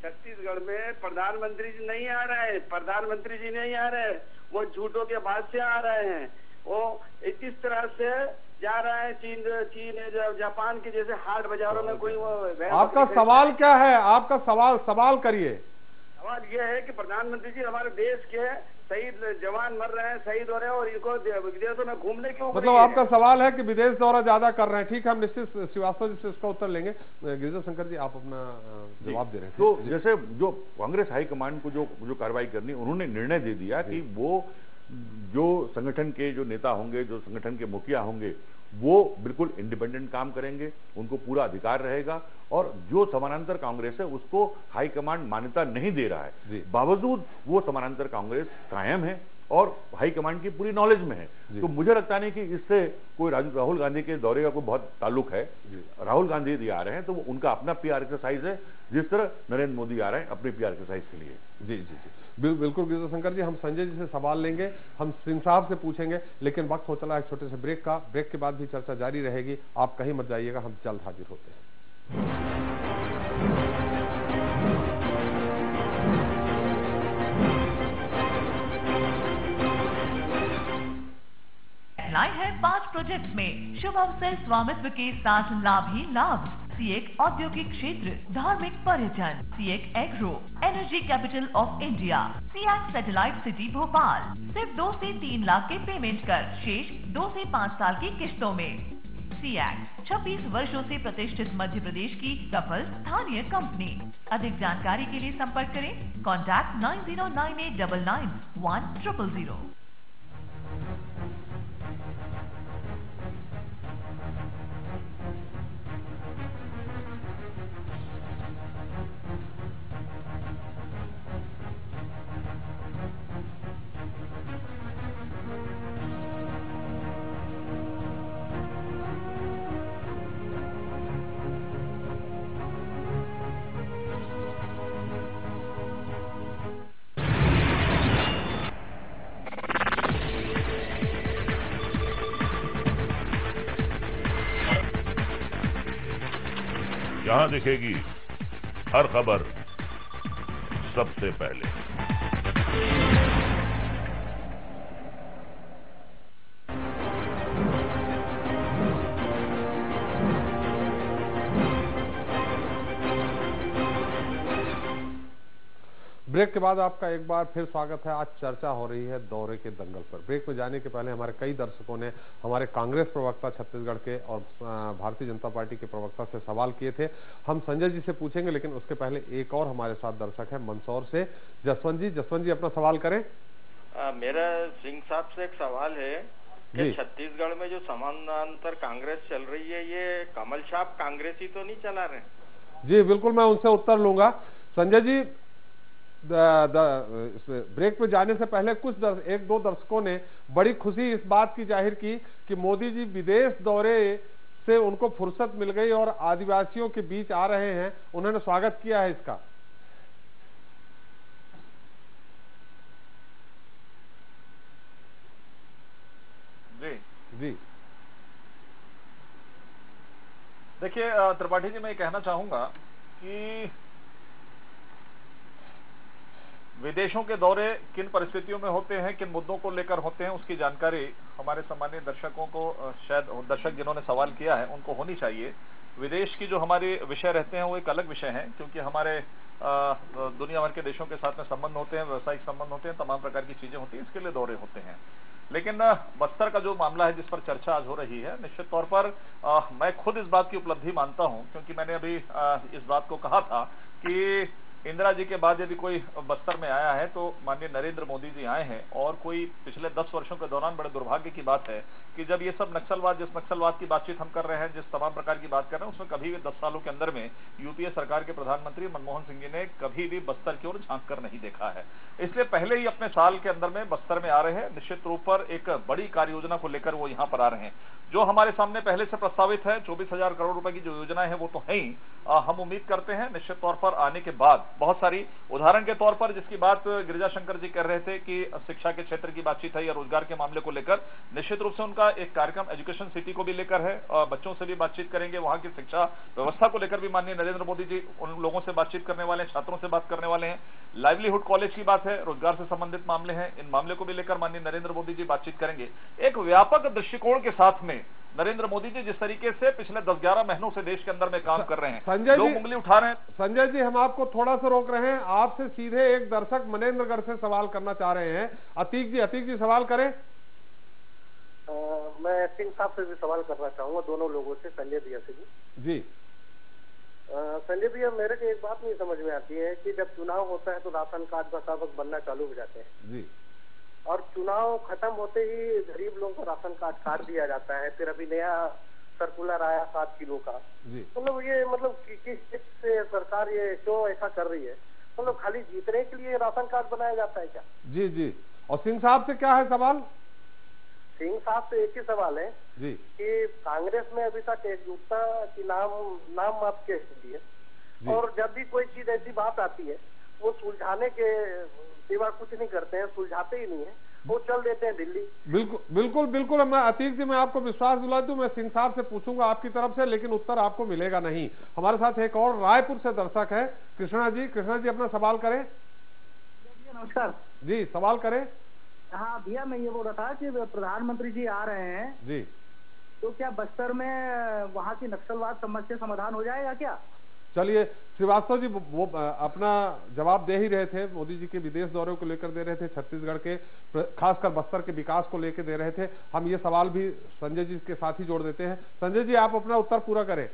छत्तीसगढ़ में प्रधानमंत्री जी नहीं आ रहे हैं, प्रधानमंत्री जी नहीं आ रहे, वो झूठों के बाद से आ रहे हैं। वो इस तरह से जा रहे हैं, चीन जापान के जैसे हाट बाजारों में कोई वो। आपका सवाल क्या है? आपका सवाल करिए। सवाल ये है कि प्रधानमंत्री जी हमारे देश के शहीद जवान मर रहे हैं, शहीद हो रहे हैं, और इनको विदेशों में घूमने क्यों? मतलब आपका सवाल है कि विदेश दौरा ज्यादा कर रहे हैं। ठीक है, हम निश्चित श्रीवास्तव जी से इसका उत्तर लेंगे। गिरिजा शंकर जी, आप अपना जवाब दे रहे हैं। तो जैसे जो कांग्रेस हाईकमान को जो कार्रवाई करनी, उन्होंने निर्णय दे दिया कि वो जो संगठन के जो नेता होंगे, जो संगठन के मुखिया होंगे, वो बिल्कुल इंडिपेंडेंट काम करेंगे, उनको पूरा अधिकार रहेगा, और जो समानांतर कांग्रेस है उसको हाईकमांड मान्यता नहीं दे रहा है, बावजूद वो समानांतर कांग्रेस कायम है और हाईकमांड की पूरी नॉलेज में है। तो मुझे लगता नहीं कि इससे कोई राहुल गांधी के दौरे का कोई बहुत ताल्लुक है। राहुल गांधी यदि आ रहे हैं तो वो उनका अपना पीआर एक्सरसाइज है, जिस तरह नरेंद्र मोदी आ रहे हैं अपने पीआर एक्सरसाइज के लिए। जी जी जी, बिल्कुल गिरिजा शंकर जी, हम संजय जी से सवाल लेंगे, हम सिंह साहब से पूछेंगे, लेकिन वक्त हो चला एक छोटे से ब्रेक का। ब्रेक के बाद भी चर्चा जारी रहेगी, आप कहीं मत जाइएगा, हम जल्द हाजिर होते हैं। लाइन है 5 प्रोजेक्ट में शुभ अवसर, स्वामित्व के साथ लाभ ही लाभ। सीएक औद्योगिक क्षेत्र, धार्मिक पर्यटन, सीएक agro, energy capital of India, सीएक सैटेलाइट सिटी भोपाल। सिर्फ 2 से 3 लाख के पेमेंट कर शेष 2 से 5 साल की किश्तों में। सिएट 26 वर्षों से प्रतिष्ठित मध्य प्रदेश की सफल स्थानीय कंपनी। अधिक जानकारी के लिए संपर्क करें कॉन्टैक्ट 9098991000। यहां दिखेगी हर खबर सबसे पहले। ब्रेक के बाद आपका एक बार फिर स्वागत है। आज चर्चा हो रही है दौरे के दंगल पर। ब्रेक में जाने के पहले हमारे कई दर्शकों ने हमारे कांग्रेस प्रवक्ता छत्तीसगढ़ के और भारतीय जनता पार्टी के प्रवक्ता से सवाल किए थे। हम संजय जी से पूछेंगे, लेकिन उसके पहले एक और हमारे साथ दर्शक है मंदसौर से जसवंत जी। जसवंत जी अपना सवाल करें। मेरा सिंह साहब से एक सवाल है कि छत्तीसगढ़ में जो समानांतर कांग्रेस चल रही है, ये कमल छाप कांग्रेस ही तो नहीं चला रहे? जी बिल्कुल, मैं उनसे उत्तर लूंगा। संजय जी, ब्रेक में जाने से पहले एक दो दर्शकों ने बड़ी खुशी इस बात की जाहिर की कि मोदी जी विदेश दौरे से उनको फुर्सत मिल गई और आदिवासियों के बीच आ रहे हैं। उन्होंने स्वागत किया है इसका। जी जी देखिए त्रिपाठी जी, मैं कहना चाहूंगा कि विदेशों के दौरे किन परिस्थितियों में होते हैं, किन मुद्दों को लेकर होते हैं, उसकी जानकारी हमारे सम्मानित दर्शकों को, शायद दर्शक जिन्होंने सवाल किया है उनको होनी चाहिए। विदेश की जो हमारे विषय रहते हैं वो एक अलग विषय हैं, क्योंकि हमारे दुनिया भर के देशों के साथ में संबंध होते हैं, व्यावसायिक संबंध होते हैं, तमाम प्रकार की चीजें होती हैं, इसके लिए दौरे होते हैं। लेकिन बस्तर का जो मामला है जिस पर चर्चा आज हो रही है, निश्चित तौर पर मैं खुद इस बात की उपलब्धि मानता हूं, क्योंकि मैंने अभी इस बात को कहा था कि इंदिरा जी के बाद यदि कोई बस्तर में आया है तो माननीय नरेंद्र मोदी जी आए हैं। और कोई पिछले 10 वर्षों के दौरान बड़े दुर्भाग्य की बात है कि जब ये सब नक्सलवाद, जिस नक्सलवाद की बातचीत हम कर रहे हैं, जिस तमाम प्रकार की बात कर रहे हैं, उसमें कभी भी 10 सालों के अंदर में यूपीए सरकार के प्रधानमंत्री मनमोहन सिंह जी ने कभी भी बस्तर की ओर झांक कर नहीं देखा है। इसलिए पहले ही अपने साल के अंदर में बस्तर में आ रहे हैं। निश्चित रूप पर एक बड़ी कार्य योजना को लेकर वो यहाँ पर आ रहे हैं। जो हमारे सामने पहले से प्रस्तावित है 24,000 करोड़ रुपए की जो योजना है वो तो है ही। हम उम्मीद करते हैं निश्चित तौर पर आने के बाद बहुत सारी, उदाहरण के तौर पर जिसकी बात गिरिजा शंकर जी कर रहे थे कि शिक्षा के क्षेत्र की बातचीत है या रोजगार के मामले को लेकर, निश्चित रूप से उनका एक कार्यक्रम एजुकेशन सिटी को भी लेकर है। बच्चों से भी बातचीत करेंगे, वहां की शिक्षा व्यवस्था को लेकर भी माननीय नरेंद्र मोदी जी उन लोगों से बातचीत करने वाले हैं, छात्रों से बात करने वाले हैं। लाइवलीहुड कॉलेज की बात है, रोजगार से संबंधित मामले हैं, इन मामले को भी लेकर माननीय नरेंद्र मोदी जी बातचीत करेंगे। एक व्यापक दृष्टिकोण के साथ में नरेंद्र मोदी जी जिस तरीके से पिछले 10-11 महीनों से देश के अंदर में काम कर रहे हैं, लोग उंगली उठा रहे हैं। संजय जी, हम आपको थोड़ा सा रोक रहे हैं। आपसे सीधे एक दर्शक मनेन्द्रगढ़ से सवाल करना चाह रहे हैं। अतीक जी सवाल करें। मैं सिंह साहब से भी सवाल करना चाहूंगा, दोनों लोगों से, संजय भैया से भी। जी संजय भैया, मेरे को एक बात नहीं समझ में आती है कि जब चुनाव होता है तो राशन कार्ड बसावक बनना चालू हो जाते हैं जी, और चुनाव खत्म होते ही गरीब लोगों को राशन कार्ड काट दिया जाता है। फिर अभी नया सर्कुलर आया 7 किलो का। मतलब ये किस से सरकार ये क्यों ऐसा कर रही है? मतलब खाली जीतने के लिए राशन कार्ड बनाया जाता है क्या? जी। और सिंह साहब से क्या है सवाल? सिंह साहब से एक ही सवाल है जी कि कांग्रेस में अभी तक एकजुटता की नाम माप के स्थिति है, और जब भी कोई चीज ऐसी बात आती है वो सुलझाने के सिवा कुछ नहीं करते हैं, सुलझाते ही नहीं है, वो चल देते हैं दिल्ली। बिल्कुल। मैं अतीक जी, मैं आपको विश्वास दिला दूं, मैं सिंह साहब से पूछूंगा आपकी तरफ से, लेकिन उत्तर आपको मिलेगा नहीं। हमारे साथ एक और रायपुर से दर्शक है, कृष्णा जी अपना सवाल करें। नमस्कार जी, सवाल करें। हाँ भैया, मैं ये बोल रहा था कि प्रधानमंत्री जी आ रहे हैं जी, तो क्या बस्तर में वहाँ की नक्सलवाद समस्या समाधान हो जाएगा क्या? चलिए श्रीवास्तव जी वो अपना जवाब दे ही रहे थे, मोदी जी के विदेश दौरे को लेकर दे रहे थे, छत्तीसगढ़ के खासकर बस्तर के विकास को लेकर दे रहे थे। हम ये सवाल भी संजय जी के साथ ही जोड़ देते हैं। संजय जी आप अपना उत्तर पूरा करें।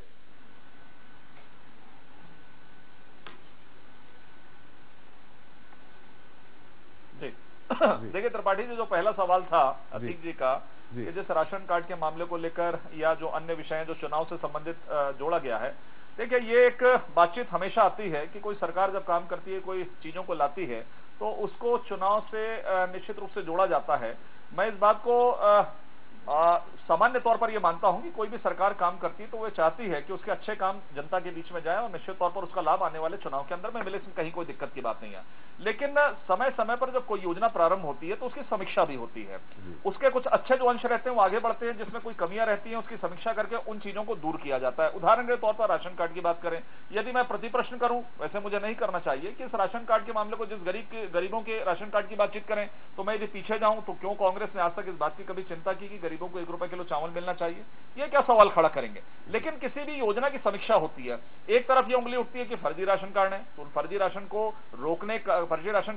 देखिए त्रिपाठी जी, जो पहला सवाल था अतीक जी का कि जिस राशन कार्ड के मामले को लेकर या जो अन्य विषय हैं जो चुनाव से संबंधित जोड़ा गया है, देखिए ये एक बातचीत हमेशा आती है कि कोई सरकार जब काम करती है, कोई चीजों को लाती है तो उसको चुनाव से निश्चित रूप से जोड़ा जाता है। मैं इस बात को सामान्य तौर पर यह मानता हूं कि कोई भी सरकार काम करती है तो वह चाहती है कि उसके अच्छे काम जनता के बीच में जाए और निश्चित तौर पर उसका लाभ आने वाले चुनाव के अंदर में मिले, इसमें कहीं कोई दिक्कत की बात नहीं है। लेकिन समय समय पर जब कोई योजना प्रारंभ होती है तो उसकी समीक्षा भी होती है। उसके कुछ अच्छे जो अंश रहते हैं वो आगे बढ़ते हैं, जिसमें कोई कमियां रहती हैं उसकी समीक्षा करके उन चीजों को दूर किया जाता है। उदाहरण के तौर पर राशन कार्ड की बात करें, यदि मैं प्रति प्रश्न करूं, वैसे मुझे नहीं करना चाहिए कि इस राशन कार्ड के मामले को जिस गरीबों के राशन कार्ड की बातचीत करें, तो मैं यदि पीछे जाऊं तो क्यों कांग्रेस ने आज तक इस बात की कभी चिंता की कि गरीबों को 1 रुपए किलो चावल मिलना चाहिए? ये क्या सवाल खड़ा करेंगे। लेकिन किसी भी योजना की समीक्षा होती है, एक तरफ ये उंगली उठती है कि फर्जी राशन कार्ड है तो फर्जी राशन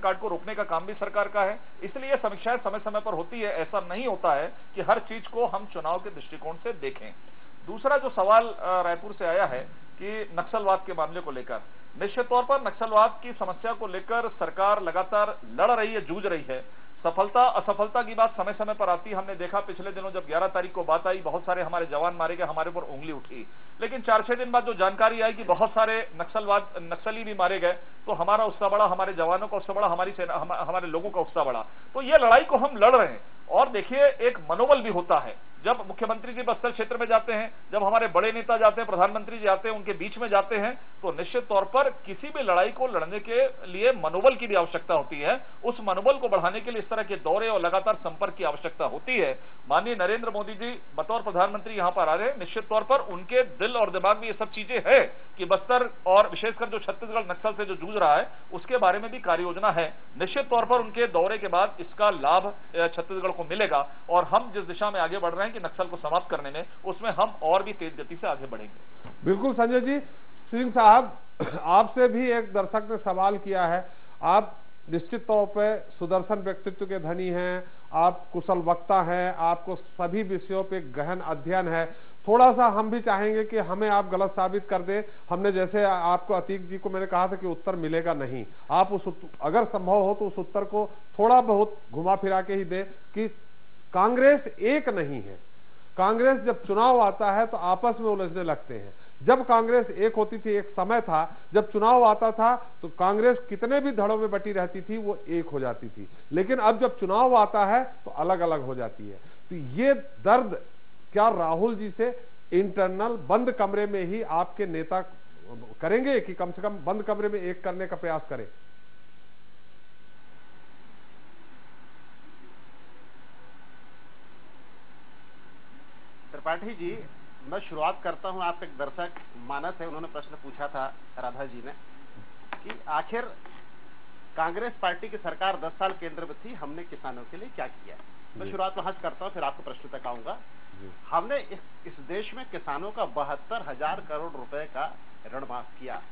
कार्ड को रोकने का काम भी सरकार का है, इसलिए समीक्षाएं समय समय पर होती है। ऐसा नहीं होता है कि हर चीज को हम चुनाव के दृष्टिकोण से देखें। दूसरा जो सवाल रायपुर से आया है कि नक्सलवाद के मामले को लेकर, निश्चित तौर पर नक्सलवाद की समस्या को लेकर सरकार लगातार लड़ रही है, जूझ रही है। सफलता असफलता की बात समय समय पर आती है। हमने देखा पिछले दिनों जब 11 तारीख को बात आई, बहुत सारे हमारे जवान मारे गए, हमारे ऊपर उंगली उठी। लेकिन 4-6 दिन बाद जो जानकारी आई कि बहुत सारे नक्सली भी मारे गए, तो हमारा उत्साह बढ़ा, हमारे जवानों का उत्साह बढ़ा, हमारे लोगों का उत्साह बढ़ा। तो ये लड़ाई को हम लड़ रहे हैं। और देखिए एक मनोबल भी होता है जब मुख्यमंत्री जी बस्तर क्षेत्र में जाते हैं, जब हमारे बड़े नेता जाते हैं, प्रधानमंत्री जी आते हैं, उनके बीच में जाते हैं, तो निश्चित तौर पर किसी भी लड़ाई को लड़ने के लिए मनोबल की भी आवश्यकता होती है। उस मनोबल को बढ़ाने के लिए इस तरह के दौरे और लगातार संपर्क की आवश्यकता होती है। माननीय नरेंद्र मोदी जी बतौर प्रधानमंत्री यहां पर आ रहे हैं, निश्चित तौर पर उनके दिल और दिमाग में ये सब चीजें है कि बस्तर और विशेषकर जो छत्तीसगढ़ नक्सल से जो जूझ रहा है उसके बारे में भी कार्य योजना है। निश्चित तौर पर उनके दौरे के बाद इसका लाभ छत्तीसगढ़ को मिलेगा और हम जिस दिशा में आगे बढ़ रहे हैं कि नक्सल को समाप्त करने में, उसमें हम और भी तेज गति से आगे बढ़ेंगे। बिल्कुल संजय जी। सिंह साहब, आपसे भी एक दर्शक ने सवाल किया है। आप निश्चित तौर पर सुदर्शन व्यक्तित्व के धनी हैं, आप कुशल वक्ता हैं, आपको सभी विषयों पे गहन अध्ययन है। थोड़ा सा हम भी चाहेंगे कि हमें आप गलत साबित कर दें। हमने जैसे आपको अतीक जी को मैंने कहा था कि उत्तर मिलेगा नहीं, आप उस अगर संभव हो तो उस उत्तर को थोड़ा बहुत घुमा फिरा के ही दें कि कांग्रेस एक नहीं है। कांग्रेस जब चुनाव आता है तो आपस में उलझने लगते हैं। जब कांग्रेस एक होती थी, एक समय था जब चुनाव आता था तो कांग्रेस कितने भी धड़ों में बटी रहती थी वो एक हो जाती थी, लेकिन अब जब चुनाव आता है तो अलग अलग हो जाती है। तो ये दर्द क्या राहुल जी से इंटरनल बंद कमरे में ही आपके नेता करेंगे कि कम से कम बंद कमरे में एक करने का प्रयास करें? त्रिपाठी जी, मैं शुरुआत करता हूं। आपका एक दर्शक मानस है, उन्होंने प्रश्न पूछा था राधा जी ने कि आखिर कांग्रेस पार्टी की सरकार 10 साल केंद्र में थी, हमने किसानों के लिए क्या किया। मैं शुरुआत वहां से करता हूं, फिर आपको प्रश्न तक आऊंगा। हमने इस देश में किसानों का 72,000 करोड़ रुपए का ऋण माफ किया।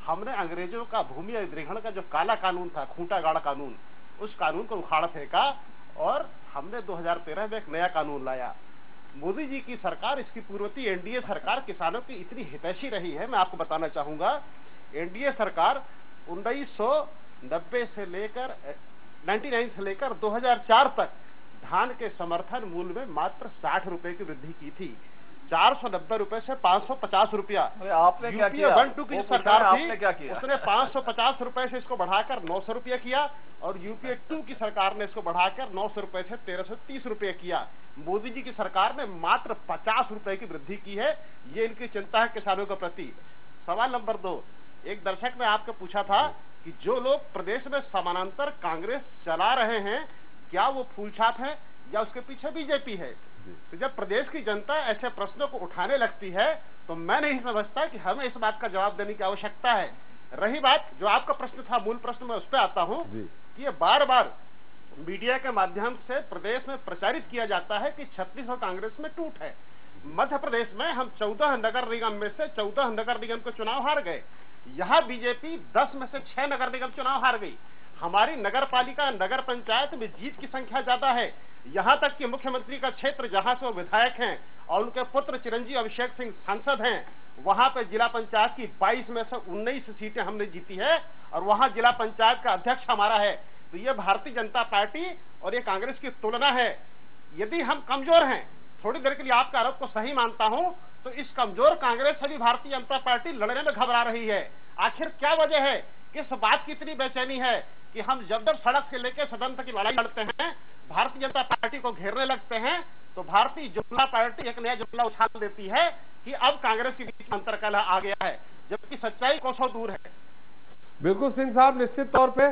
हमने अंग्रेजों का भूमि अधिग्रहण का जो काला कानून था, खूंटा गाड़ा कानून, उस कानून को उखाड़ फेंका और हमने 2013 में एक नया कानून लाया। मोदी जी की सरकार, इसकी पूर्ववर्ती एनडीए सरकार किसानों की इतनी हितैषी रही है, मैं आपको बताना चाहूंगा। एनडीए सरकार 1990 से लेकर 99 से लेकर 2004 तक धान के समर्थन मूल्य में मात्र 60 रुपए की वृद्धि की थी। 490 रुपए से 550 रुपया। आपने क्या किया? 1-2 की सरकार थी, आपने क्या किया? उसने 550 रुपए से इसको बढ़ाकर 900 रुपया किया और यूपीए 2 की सरकार ने इसको बढ़ाकर 900 रुपए से 1330 रुपये किया। मोदी जी की सरकार ने मात्र 50 रुपए की वृद्धि की है। ये इनकी चिंता है किसानों के प्रति। सवाल नंबर 2, एक दर्शक ने आपको पूछा था कि जो लोग प्रदेश में समानांतर कांग्रेस चला रहे हैं, क्या वो फूलछाप है या उसके पीछे बीजेपी है? तो जब प्रदेश की जनता ऐसे प्रश्नों को उठाने लगती है तो मैं नहीं समझता कि हमें इस बात का जवाब देने की आवश्यकता है। रही बात जो आपका प्रश्न था, मूल प्रश्न, मैं उस पर आता हूं कि ये बार बार मीडिया के माध्यम से प्रदेश में प्रचारित किया जाता है कि छत्तीसगढ़ कांग्रेस में टूट है। मध्य प्रदेश में हम 14 नगर निगम में से 14 नगर निगम के चुनाव हार गए। यहाँ बीजेपी 10 में से 6 नगर निगम चुनाव हार गई। हमारी नगर पालिका, नगर पंचायत में जीत की संख्या ज्यादा है। यहाँ तक कि मुख्यमंत्री का क्षेत्र जहां से वो विधायक हैं और उनके पुत्र चिरंजीव अभिषेक सिंह सांसद हैं, वहां पे जिला पंचायत की 22 में से 19 सीटें हमने जीती है और वहां जिला पंचायत का अध्यक्ष हमारा है। तो ये भारतीय जनता पार्टी और ये कांग्रेस की तुलना है। यदि हम कमजोर हैं, थोड़ी देर के लिए आपका आरोप को सही मानता हूं, तो इस कमजोर कांग्रेस से भी भारतीय जनता पार्टी लड़ने में घबरा रही है। आखिर क्या वजह है, किस बात की इतनी बेचैनी है कि हम जब जब सड़क से लेकर सदन तक की लड़ाई लड़ते हैं, भारतीय जनता पार्टी को घेरने लगते हैं, तो भारतीय जनता पार्टी एक नया जुमला उछाल देती है कि अब कांग्रेस के बीच में अंतरकलह आ गया है, जबकि सच्चाई कोसों दूर है। बिल्कुल सिंह साहब, निश्चित तौर पे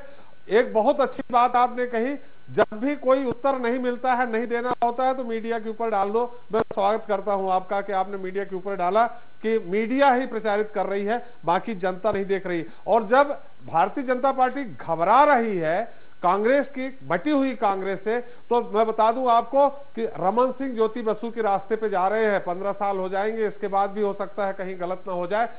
एक बहुत अच्छी बात आपने कही। जब भी कोई उत्तर नहीं मिलता है, नहीं देना होता है, तो मीडिया के ऊपर डाल दो। मैं स्वागत करता हूं आपका कि आपने मीडिया के ऊपर डाला कि मीडिया ही प्रचारित कर रही है, बाकी जनता नहीं देख रही। और जब भारतीय जनता पार्टी घबरा रही है कांग्रेस की, बटी हुई कांग्रेस से, तो मैं बता दूं आपको कि रमन सिंह ज्योति बसु के रास्ते पे जा रहे हैं। 15 साल हो जाएंगे, इसके बाद भी हो सकता है कहीं गलत ना हो जाए।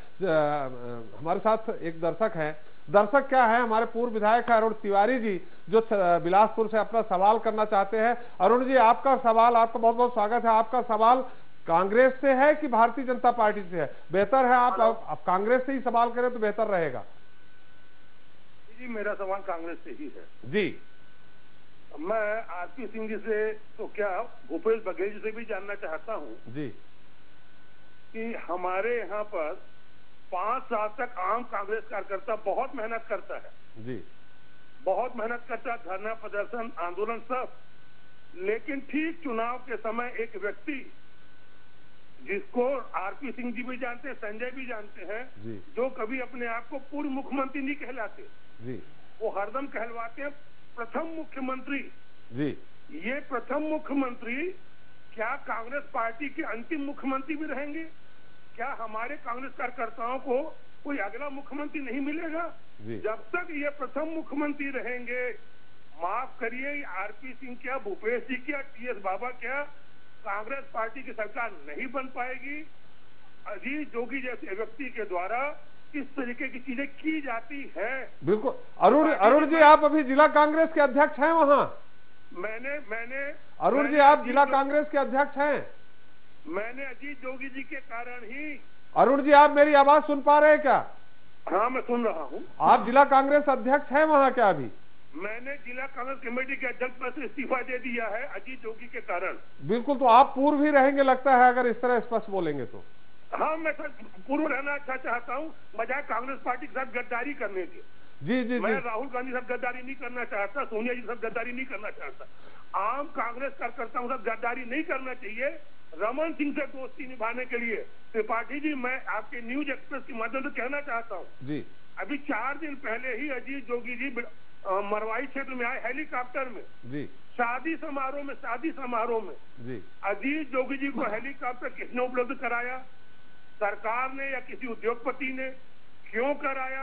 हमारे साथ एक दर्शक है। दर्शक क्या है, हमारे पूर्व विधायक है अरुण तिवारी जी, जो बिलासपुर से अपना सवाल करना चाहते हैं। अरुण जी, आपका सवाल, आपका बहुत बहुत स्वागत है। आपका सवाल कांग्रेस से है कि भारतीय जनता पार्टी से है? बेहतर है आप कांग्रेस से ही सवाल करें तो बेहतर रहेगा। जी, मेरा सवाल कांग्रेस से ही है। जी, मैं आरपी सिंह जी से तो क्या भूपेश बघेल जी से भी जानना चाहता हूं जी कि हमारे यहाँ पर 5 साल तक आम कांग्रेस कार्यकर्ता बहुत मेहनत करता है जी, बहुत मेहनत करता है, धरना प्रदर्शन आंदोलन सब, लेकिन ठीक चुनाव के समय एक व्यक्ति जिसको आरपी सिंह जी भी जानते हैं, संजय भी जानते हैं जी, जो कभी अपने आप को पूर्व मुख्यमंत्री नहीं कहलाते जी, वो हरदम कहलवाते हैं प्रथम मुख्यमंत्री जी। ये प्रथम मुख्यमंत्री क्या कांग्रेस पार्टी के अंतिम मुख्यमंत्री भी रहेंगे? क्या हमारे कांग्रेस कार्यकर्ताओं को कोई अगला मुख्यमंत्री नहीं मिलेगा? जब तक ये प्रथम मुख्यमंत्री रहेंगे, माफ करिए, आरपी सिंह क्या, भूपेश जी क्या, टीएस बाबा क्या, कांग्रेस पार्टी की सरकार नहीं बन पाएगी। अजीत जोगी जैसे व्यक्ति के द्वारा इस तरीके की चीजें की जाती है। बिल्कुल। अरुण जी, आप अभी जिला कांग्रेस के अध्यक्ष हैं वहाँ? मैंने अरुण जी, आप जिला कांग्रेस के अध्यक्ष हैं? मैंने अजीत जोगी जी के कारण ही। अरुण जी, आप मेरी आवाज सुन पा रहे हैं क्या? हाँ, मैं सुन रहा हूँ। आप जिला कांग्रेस अध्यक्ष हैं वहाँ क्या अभी? मैंने जिला कांग्रेस कमेटी के अध्यक्ष पद से इस्तीफा दे दिया है अजीत जोगी के कारण। बिल्कुल, तो आप पूर्व ही रहेंगे लगता है अगर इस तरह स्पष्ट बोलेंगे तो। हाँ, मैं पूर्व रहना अच्छा चाहता हूँ, बजाय कांग्रेस पार्टी के साथ गद्दारी करने के। जी जी, मैं राहुल गांधी के साथ गद्दारी नहीं करना चाहता, सोनिया जी के साथ गद्दारी नहीं करना चाहता। आम कांग्रेस कार्यकर्ताओं के साथ गद्दारी नहीं करना चाहिए। रमन सिंह से दोस्ती निभाने के लिए त्रिपाठी जी, मैं आपके न्यूज एक्सप्रेस के माध्यम से कहना चाहता हूँ जी, अभी 4 दिन पहले ही अजीत जोगी जी मरवाई क्षेत्र में आए हेलीकॉप्टर में जी, शादी समारोह में जी, अजीत जोगी जी को हेलीकॉप्टर किसने उपलब्ध कराया? सरकार ने या किसी उद्योगपति ने? क्यों कराया?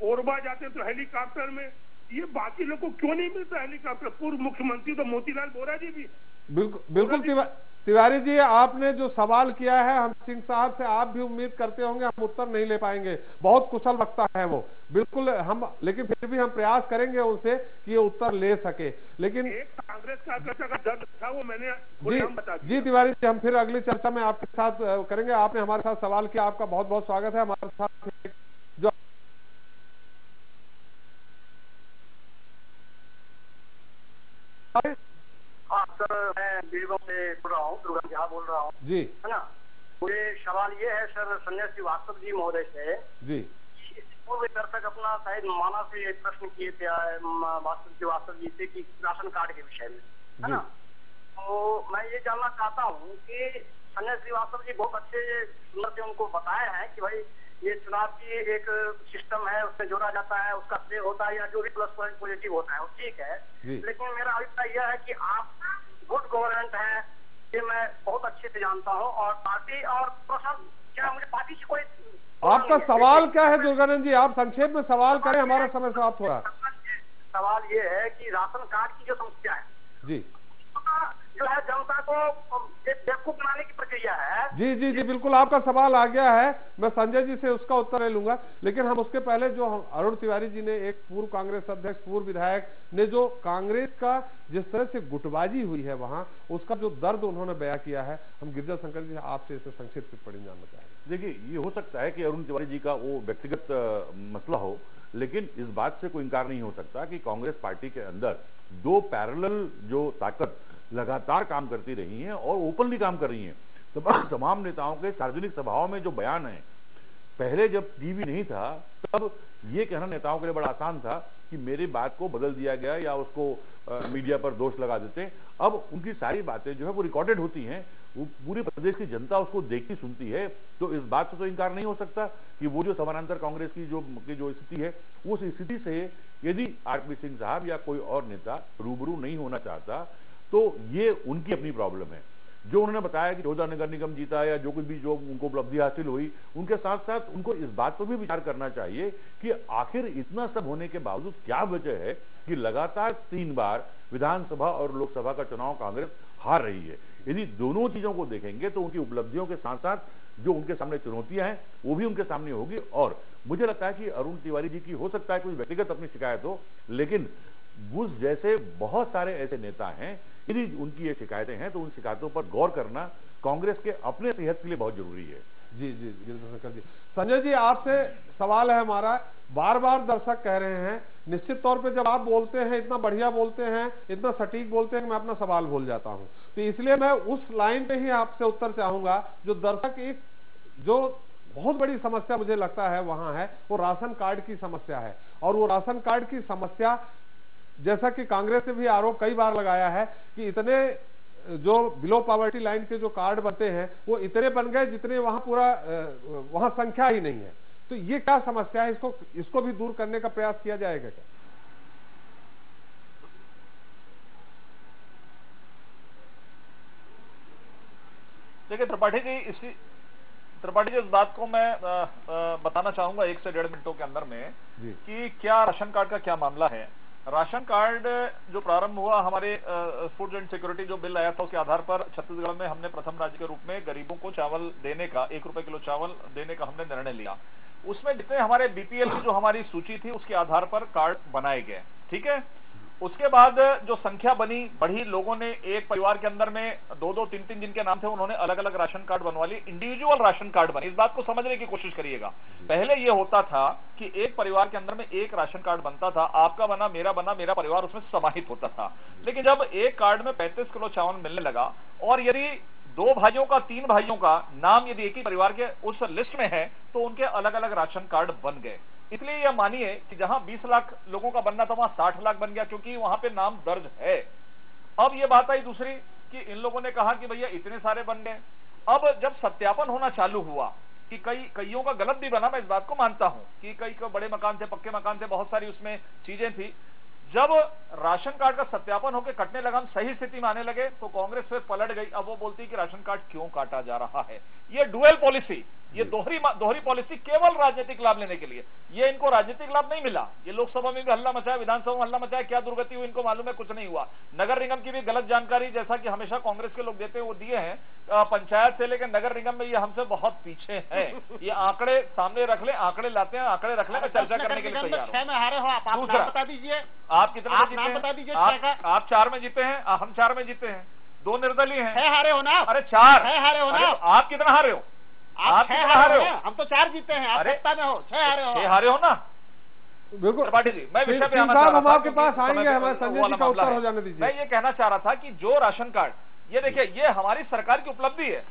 कोरबा जाते तो हेलीकॉप्टर में, ये बाकी लोग को क्यों नहीं मिलता हेलीकॉप्टर? पूर्व मुख्यमंत्री तो मोतीलाल वोरा जी भी। बिल्कुल तिवारी जी, आपने जो सवाल किया है हम सिंह साहब से, आप भी उम्मीद करते होंगे हम उत्तर नहीं ले पाएंगे। बहुत कुशल वक्ता है वो, बिल्कुल हम, लेकिन फिर भी हम प्रयास करेंगे उनसे कि ये उत्तर ले सके। लेकिन एक कांग्रेस कार्यकर्ता का दर्द था, वो मैंने बता दिया। जी तिवारी जी, हम फिर अगली चर्चा में आपके साथ करेंगे। आपने हमारे साथ सवाल किया, आपका बहुत बहुत स्वागत है। हमारे साथ जो हाँ सर, मैं बीरगांव से बोल रहा हूँ, दुर्गा झा बोल रहा हूँ जी, है ना। मुझे सवाल ये है सर संजय श्रीवास्तव जी महोदय से जी, पूर्व दर्शक अपना शायद माना से प्रश्न किए थे श्रीवास्तव जी से कि राशन कार्ड के विषय में, है ना। तो मैं ये जानना चाहता हूँ कि संजय श्रीवास्तव जी बहुत अच्छे सुंदर से उनको बताया है कि भाई ये चुनाव की एक सिस्टम है, उसमें जोड़ा जाता है, उसका प्ले होता है या जो भी प्लस पॉइंट पॉजिटिव होता है वो ठीक है। लेकिन मेरा अभिप्राय यह है कि आप गुड गवर्नेंट है, ये मैं बहुत अच्छे से जानता हूँ। और पार्टी और प्रशासन, क्या मुझे पार्टी से कोई आपका सवाल क्या है दुर्गानंद जी? आप संक्षेप में सवाल करें, हमारा समय समाप्त हो रहा है। सवाल ये है कि राशन कार्ड की जो समस्या है जी, जो है जनता को बेवकूफ बनाने की किया है। जी जी जी, बिल्कुल आपका सवाल आ गया है, मैं संजय जी से उसका उत्तर ले लूंगा, लेकिन हम उसके पहले जो अरुण तिवारी जी ने, एक पूर्व कांग्रेस अध्यक्ष, पूर्व विधायक ने, जो कांग्रेस का जिस तरह से गुटबाजी हुई है वहां, उसका जो दर्द उन्होंने बयां किया है, हम गिरिजा शंकर जी आपसे इसे संक्षिप्त टिप्पणी जानना चाहेंगे। देखिए, ये हो सकता है कि अरुण तिवारी जी का वो व्यक्तिगत मसला हो, लेकिन इस बात से कोई इंकार नहीं हो सकता कि कांग्रेस पार्टी के अंदर दो पैरेलल जो ताकत लगातार काम करती रही हैं और ओपनली काम कर रही हैं। तो तमाम नेताओं के सार्वजनिक सभाओं में जो बयान है, पहले जब टीवी नहीं था तब ये कहना नेताओं के लिए बड़ा आसान था कि मेरी बात को बदल दिया गया या उसको मीडिया पर दोष लगा देते। अब उनकी सारी बातें जो है वो रिकॉर्डेड होती हैं, वो पूरे प्रदेश की जनता उसको देखती सुनती है। तो इस बात से तो इनकार नहीं हो सकता कि वो जो समानांतर कांग्रेस की जो स्थिति है, उस स्थिति से यदि आरपी सिंह साहब या कोई और नेता रूबरू नहीं होना चाहता तो ये उनकी अपनी प्रॉब्लम है। जो उन्होंने बताया कि 14 नगर निगम जीता या जो कुछ भी जो उनको उपलब्धि हासिल हुई, उनके साथ साथ उनको इस बात पर भी विचार करना चाहिए कि आखिर इतना सब होने के बावजूद क्या वजह है कि लगातार 3 बार विधानसभा और लोकसभा का चुनाव कांग्रेस हार रही है। यदि दोनों चीजों को देखेंगे तो उनकी उपलब्धियों के साथ साथ जो उनके सामने चुनौतियां हैं वो भी उनके सामने होगी। और मुझे लगता है कि अरुण तिवारी जी की हो सकता है कोई व्यक्तिगत अपनी शिकायत हो, लेकिन बुश जैसे बहुत सारे ऐसे नेता हैं, यदि उनकी ये शिकायतें हैं तो उन शिकायतों पर गौर करना कांग्रेस के अपने सेहत के लिए बहुत जरूरी है। जी जी गिरिजा शंकर जी, संजय जी आपसे सवाल है हमारा। बार बार दर्शक कह रहे हैं, निश्चित तौर पे जब आप बोलते हैं, इतना बढ़िया बोलते हैं, इतना सटीक बोलते हैं कि मैं अपना सवाल भूल जाता हूं, तो इसलिए मैं उस लाइन पे ही आपसे उत्तर चाहूंगा जो दर्शक एक जो बहुत बड़ी समस्या मुझे लगता है वहां है, वो राशन कार्ड की समस्या है। और वो राशन कार्ड की समस्या, जैसा कि कांग्रेस ने भी आरोप कई बार लगाया है कि इतने जो बिलो पॉवर्टी लाइन के जो कार्ड बनते हैं वो इतने बन गए जितने वहां संख्या ही नहीं है। तो ये क्या समस्या है, इसको भी दूर करने का प्रयास किया जाएगा क्या? देखिए त्रिपाठी जी, इस बात को मैं बताना चाहूंगा 1 से 1.5 मिनटों के अंदर में कि क्या राशन कार्ड का क्या मामला है। राशन कार्ड जो प्रारंभ हुआ, हमारे फूड एंड सिक्योरिटी जो बिल आया था उसके आधार पर छत्तीसगढ़ में हमने प्रथम राज्य के रूप में गरीबों को चावल देने का, 1 रुपए किलो चावल देने का हमने निर्णय लिया। उसमें जितने हमारे बीपीएल की जो हमारी सूची थी उसके आधार पर कार्ड बनाए गए, ठीक है। उसके बाद जो संख्या बढ़ी, लोगों ने एक परिवार के अंदर में 2-2, 3-3 जिनके नाम थे उन्होंने अलग अलग राशन कार्ड बनवा लिए, इंडिविजुअल राशन कार्ड बने। इस बात को समझने की कोशिश करिएगा। पहले ये होता था कि एक परिवार के अंदर में एक राशन कार्ड बनता था, आपका बना, मेरा परिवार उसमें समाहित होता था। लेकिन जब एक कार्ड में 35 किलो चावल मिलने लगा और यदि 2 भाइयों का, 3 भाइयों का नाम यदि एक ही परिवार के उस लिस्ट में है तो उनके अलग अलग राशन कार्ड बन गए। इसलिए यह मानिए कि जहां 20 लाख लोगों का बनना था वहां 60 लाख बन गया, क्योंकि वहां पे नाम दर्ज है। अब यह बात आई दूसरी कि इन लोगों ने कहा कि भैया इतने सारे बन गए। अब जब सत्यापन होना चालू हुआ कि कईयों का गलत भी बना, मैं इस बात को मानता हूं कि कई को बड़े मकान थे, पक्के मकान थे, बहुत सारी उसमें चीजें थी। जब राशन कार्ड का सत्यापन होकर कटने लगा, हम सही स्थिति में आने लगे, तो कांग्रेस फिर पलट गई। अब वो बोलती है कि राशन कार्ड क्यों काटा जा रहा है। ये डुअल पॉलिसी, ये दोहरी पॉलिसी केवल राजनीतिक लाभ लेने के लिए। ये इनको राजनीतिक लाभ नहीं मिला। ये लोकसभा में भी हल्ला मचाया, विधानसभा में हल्ला मचाया, क्या दुर्गति हुई इनको मालूम है, कुछ नहीं हुआ। नगर निगम की भी गलत जानकारी, जैसा कि हमेशा कांग्रेस के लोग देते हैं, वो दिए हैं। पंचायत से लेकर नगर निगम में ये हमसे बहुत पीछे है। ये आंकड़े सामने रख ले, आंकड़े लाते हैं, आंकड़े रख ले, मैं चर्चा करने के लिए तैयार हूं। 6 में हारे हो आप, दूसरा बता दीजिए, आप कितने में जीते हैं? बता दीजिए। आप 4 में जीते हैं, हम 4 में जीते हैं, 2 निर्दलीय हैं। 6 हारे हो ना? अरे 4 हारे हो ना? आप कितना हारे हो? आप 6 हारे हो? हम तो 4 जीते हैं, आप सत्ता में हो, 6 हारे हो। 6 हारे हो ना? बिल्कुल त्रिपाठी जी, मैं विषय पे आना चाह रहा था, हम आपके पास आएंगे, हमारे संजय जी का उत्तर हो जाने दीजिए। मैं ये कहना चाह रहा था कि जो राशन कार्ड, ये देखिए, ये हमारी सरकार की उपलब्धि है।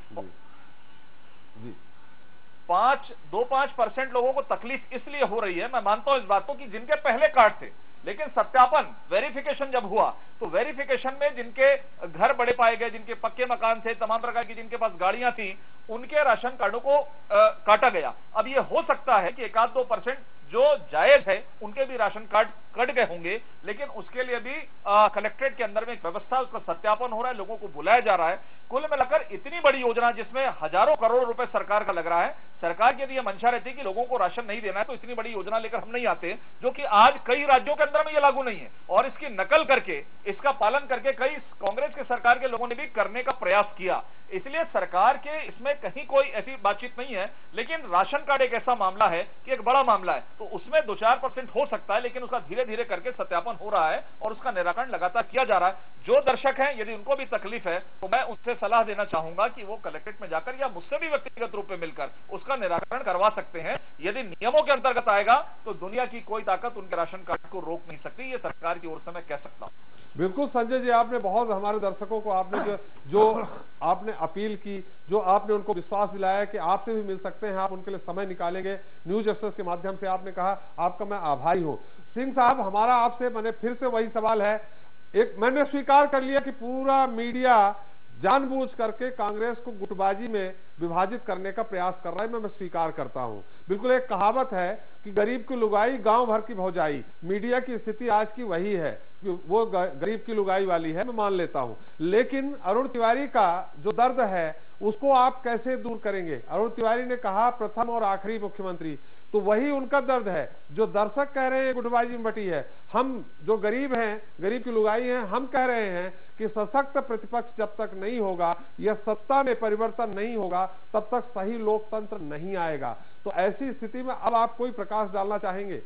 2-5% लोगों को तकलीफ इसलिए हो रही है, मैं मानता हूं इस बात को, कि जिनके पहले कार्ड थे, लेकिन सत्यापन, वेरिफिकेशन जब हुआ तो वेरिफिकेशन में जिनके घर बड़े पाए गए, जिनके पक्के मकान थे, तमाम प्रकार की जिनके पास गाड़ियां थी, उनके राशन कार्डों को काटा गया। अब ये हो सकता है कि 1-2% जो जायज है उनके भी राशन कार्ड कट गए होंगे, लेकिन उसके लिए भी कलेक्ट्रेट के अंदर में एक व्यवस्था, उसका सत्यापन हो रहा है, लोगों को बुलाया जा रहा है। कुल मिलाकर इतनी बड़ी योजना जिसमें हजारों करोड़ रुपए सरकार का लग रहा है, सरकार की यदि यह मंशा रहती कि लोगों को राशन नहीं देना है तो इतनी बड़ी योजना लेकर हम नहीं आते, जो कि आज कई राज्यों के अंदर में यह लागू नहीं है, और इसकी नकल करके, इसका पालन करके कई कांग्रेस के सरकार के लोगों ने भी करने का प्रयास किया। इसलिए सरकार के इसमें कहीं कोई ऐसी बातचीत नहीं है, लेकिन राशन कार्ड एक ऐसा मामला है कि एक बड़ा मामला है, तो उसमें 2-4% हो सकता है, लेकिन उसका धीरे धीरे करके सत्यापन हो रहा है और उसका निराकरण लगातार किया जा रहा है। जो दर्शक हैं, यदि उनको भी तकलीफ है तो मैं उनसे सलाह देना चाहूंगा कि वो कलेक्ट्रेट में जाकर या मुझसे भी व्यक्तिगत रूप में मिलकर उसका निराकरण करवा सकते हैं। यदि नियमों के अंतर्गत आएगा तो दुनिया की कोई ताकत उनके राशन कार्ड को रोक नहीं सकती, ये सरकार की ओर से मैं कह सकता हूं। बिल्कुल संजय जी, आपने बहुत हमारे दर्शकों को आपने जो आपने अपील की, जो आपने उनको विश्वास दिलाया कि आपसे भी मिल सकते हैं, आप उनके लिए समय निकालेंगे न्यूज एक्सप्रेस के माध्यम से, आपने कहा, आपका मैं आभारी हूं। सिंह साहब, हमारा आपसे मैंने फिर से वही सवाल है, एक मैंने स्वीकार कर लिया कि पूरा मीडिया जानबूझ करके कांग्रेस को गुटबाजी में विभाजित करने का प्रयास कर रहा है, मैं स्वीकार करता हूं। बिल्कुल एक कहावत है कि गरीब की लुगाई गांव भर की भौजाई, मीडिया की स्थिति आज की वही है, वो गरीब की लुगाई वाली है, मैं मान लेता हूं। लेकिन अरुण तिवारी का जो दर्द है उसको आप कैसे दूर करेंगे? अरुण तिवारी ने कहा प्रथम और आखिरी मुख्यमंत्री, तो वही उनका दर्द है जो दर्शक कह रहे हैं गुटबाजी में बटी है। हम जो गरीब हैं, गरीब की लुगाई हैं, हम कह रहे हैं कि सशक्त प्रतिपक्ष जब तक नहीं होगा या सत्ता में परिवर्तन नहीं होगा तब तक सही लोकतंत्र नहीं आएगा। तो ऐसी स्थिति में अब आप कोई प्रकाश डालना चाहेंगे?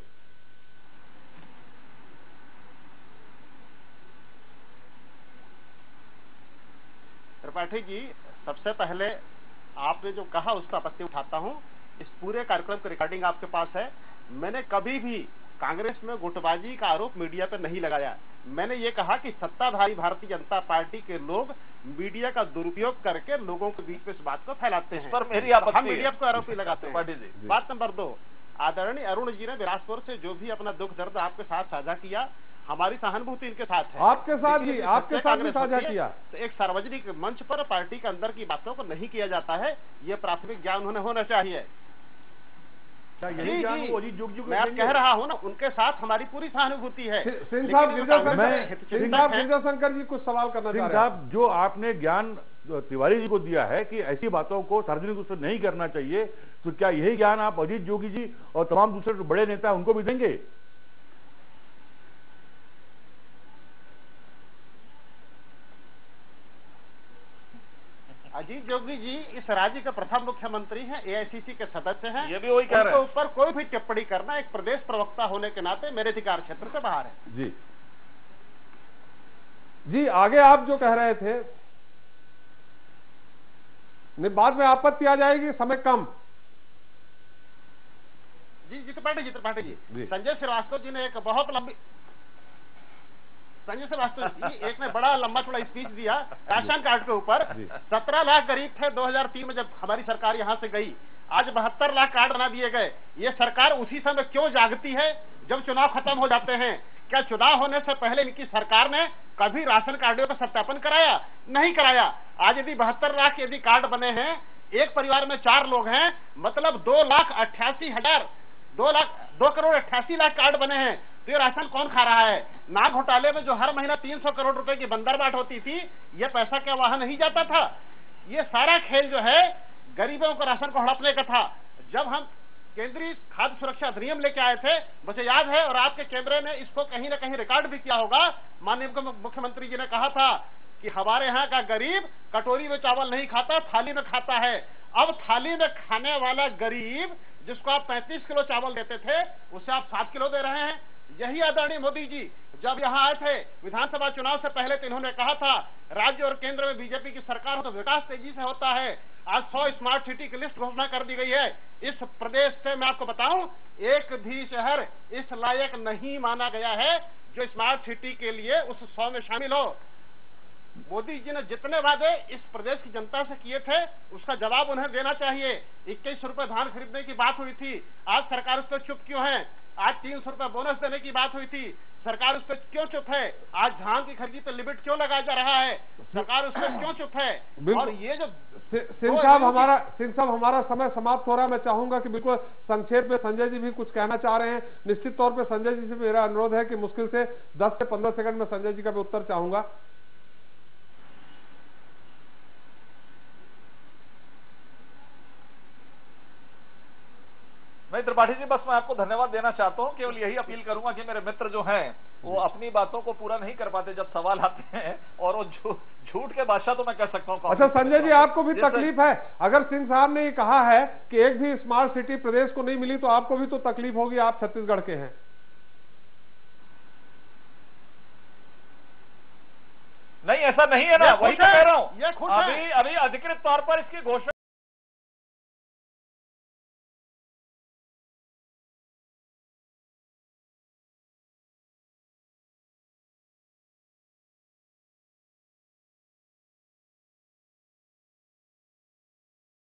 त्रिपाठी जी, सबसे पहले आपने जो कहा उसका आपत्ति उठाता हूं। इस पूरे कार्यक्रम की रिकॉर्डिंग आपके पास है। मैंने कभी भी कांग्रेस में गुटबाजी का आरोप मीडिया पर नहीं लगाया। मैंने ये कहा कि सत्ताधारी भारतीय जनता पार्टी के लोग मीडिया का दुरुपयोग करके लोगों के बीच में इस बात को फैलाते हैं, पर मेरी आपत्ति हम मीडिया को आरोप लगाते हैं। जी। बात नंबर 2, आदरणीय अरुण जी ने बिलासपुर से जो भी अपना दुख दर्द आपके साथ साझा किया, हमारी सहानुभूति इनके साथ है। आपके साथ भी, आपके साथ भी साझा किया। तो एक सार्वजनिक मंच पर पार्टी के अंदर की बातों को नहीं किया जाता है, ये प्राथमिक ज्ञान उन्हें होना चाहिए। यही ज्ञान वो अजीत जोगी जी मैं आप कह रहा हूं ना, उनके साथ हमारी पूरी सहानुभूति है। सिंह साहब गिरजाशंकर जी कुछ सवाल करना चाह रहे हैं। साहब, जो आपने ज्ञान तिवारी जी को दिया है कि ऐसी बातों को सार्वजनिक रूप से नहीं करना चाहिए, तो क्या यही ज्ञान आप अजीत जोगी जी और तमाम दूसरे जो बड़े नेता उनको भी देंगे? अजीत जोगी जी इस राज्य के प्रथम मुख्यमंत्री हैं, एआईसीसी के सदस्य हैं। ये भी वही कह रहे हैं। उनके ऊपर कोई भी टिप्पणी करना एक प्रदेश प्रवक्ता होने के नाते मेरे अधिकार क्षेत्र से बाहर है। जी जी, आगे आप जो कह रहे थे, बाद में आपत्ति आ जाएगी, समय कम। जी त्रिपाठी जी, संजय श्रीवास्तव जी ने एक बहुत लंबी एक ने बड़ा लंबा थोड़ा स्पीच दिया राशन कार्ड के ऊपर। 17 लाख गरीब थे 2003 में जब हमारी सरकार यहां से गई, आज 72 लाख कार्ड बना दिए गए। ये सरकार उसी समय क्यों जागती है जब चुनाव खत्म हो जाते हैं? क्या चुनाव होने से पहले इनकी सरकार ने कभी राशन कार्डों का सत्यापन कराया? नहीं कराया। आज यदि 72 लाख यदि कार्ड बने हैं, एक परिवार में 4 लोग हैं, मतलब 2 करोड़ 88 लाख कार्ड बने हैं, तो ये राशन कौन खा रहा है? नाग घोटाले में जो हर महीना 300 करोड़ रुपए की बंदरबाट होती थी, ये पैसा क्या वहां नहीं जाता था? ये सारा खेल जो है गरीबों को राशन को हड़पने का था। जब हम केंद्रीय खाद्य सुरक्षा अधिनियम लेके आए थे, मुझे याद है, और आपके कैमरे ने इसको कहीं ना कहीं रिकॉर्ड भी किया होगा, माननीय मुख्यमंत्री जी ने कहा था कि हमारे यहाँ का गरीब कटोरी में चावल नहीं खाता, थाली में खाता है। अब थाली में खाने वाला गरीब, जिसको आप 35 किलो चावल देते थे, उससे आप 7 किलो दे रहे हैं। यही आदरणीय मोदी जी जब यहाँ आए थे विधानसभा चुनाव से पहले, तो इन्होंने कहा था राज्य और केंद्र में बीजेपी की सरकार हो तो विकास तेजी से होता है। आज 100 स्मार्ट सिटी की लिस्ट घोषणा कर दी गई है। इस प्रदेश से मैं आपको बताऊं, एक भी शहर इस लायक नहीं माना गया है जो स्मार्ट सिटी के लिए उस 100 में शामिल हो। मोदी जी ने जितने वादे इस प्रदेश की जनता से किए थे, उसका जवाब उन्हें देना चाहिए। 21 रुपए धान खरीदने की बात हुई थी, आज सरकार उस पर चुप क्यों है? आज 300 रुपए बोनस देने की बात हुई थी, सरकार उस पर क्यों चुप है? आज धान की खरीदी पर लिमिट क्यों लगाया जा रहा है, सरकार उस पर क्यों चुप है? और ये जो सिंह साहब हमारा समय समाप्त हो रहा है। मैं चाहूंगा कि बिल्कुल संक्षेप में संजय जी भी कुछ कहना चाह रहे हैं। निश्चित तौर पे संजय जी से मेरा अनुरोध है कि मुश्किल से 10 से 15 सेकंड में संजय जी का भी उत्तर चाहूंगा। नहीं त्रिपाठी जी, बस मैं आपको धन्यवाद देना चाहता हूं, केवल यही अपील करूंगा कि मेरे मित्र जो हैं वो अपनी बातों को पूरा नहीं कर पाते जब सवाल आते हैं, और वो झूठ के बादशाह तो मैं कह सकता हूं। अच्छा संजय जी, आपको भी तकलीफ है? अगर सिंह साहब ने ये कहा है कि एक भी स्मार्ट सिटी प्रदेश को नहीं मिली तो आपको भी तो तकलीफ होगी, आप छत्तीसगढ़ के हैं। नहीं ऐसा नहीं है ना, वही तो कह रहा हूं। अभी अधिकृत तौर पर इसकी घोषणा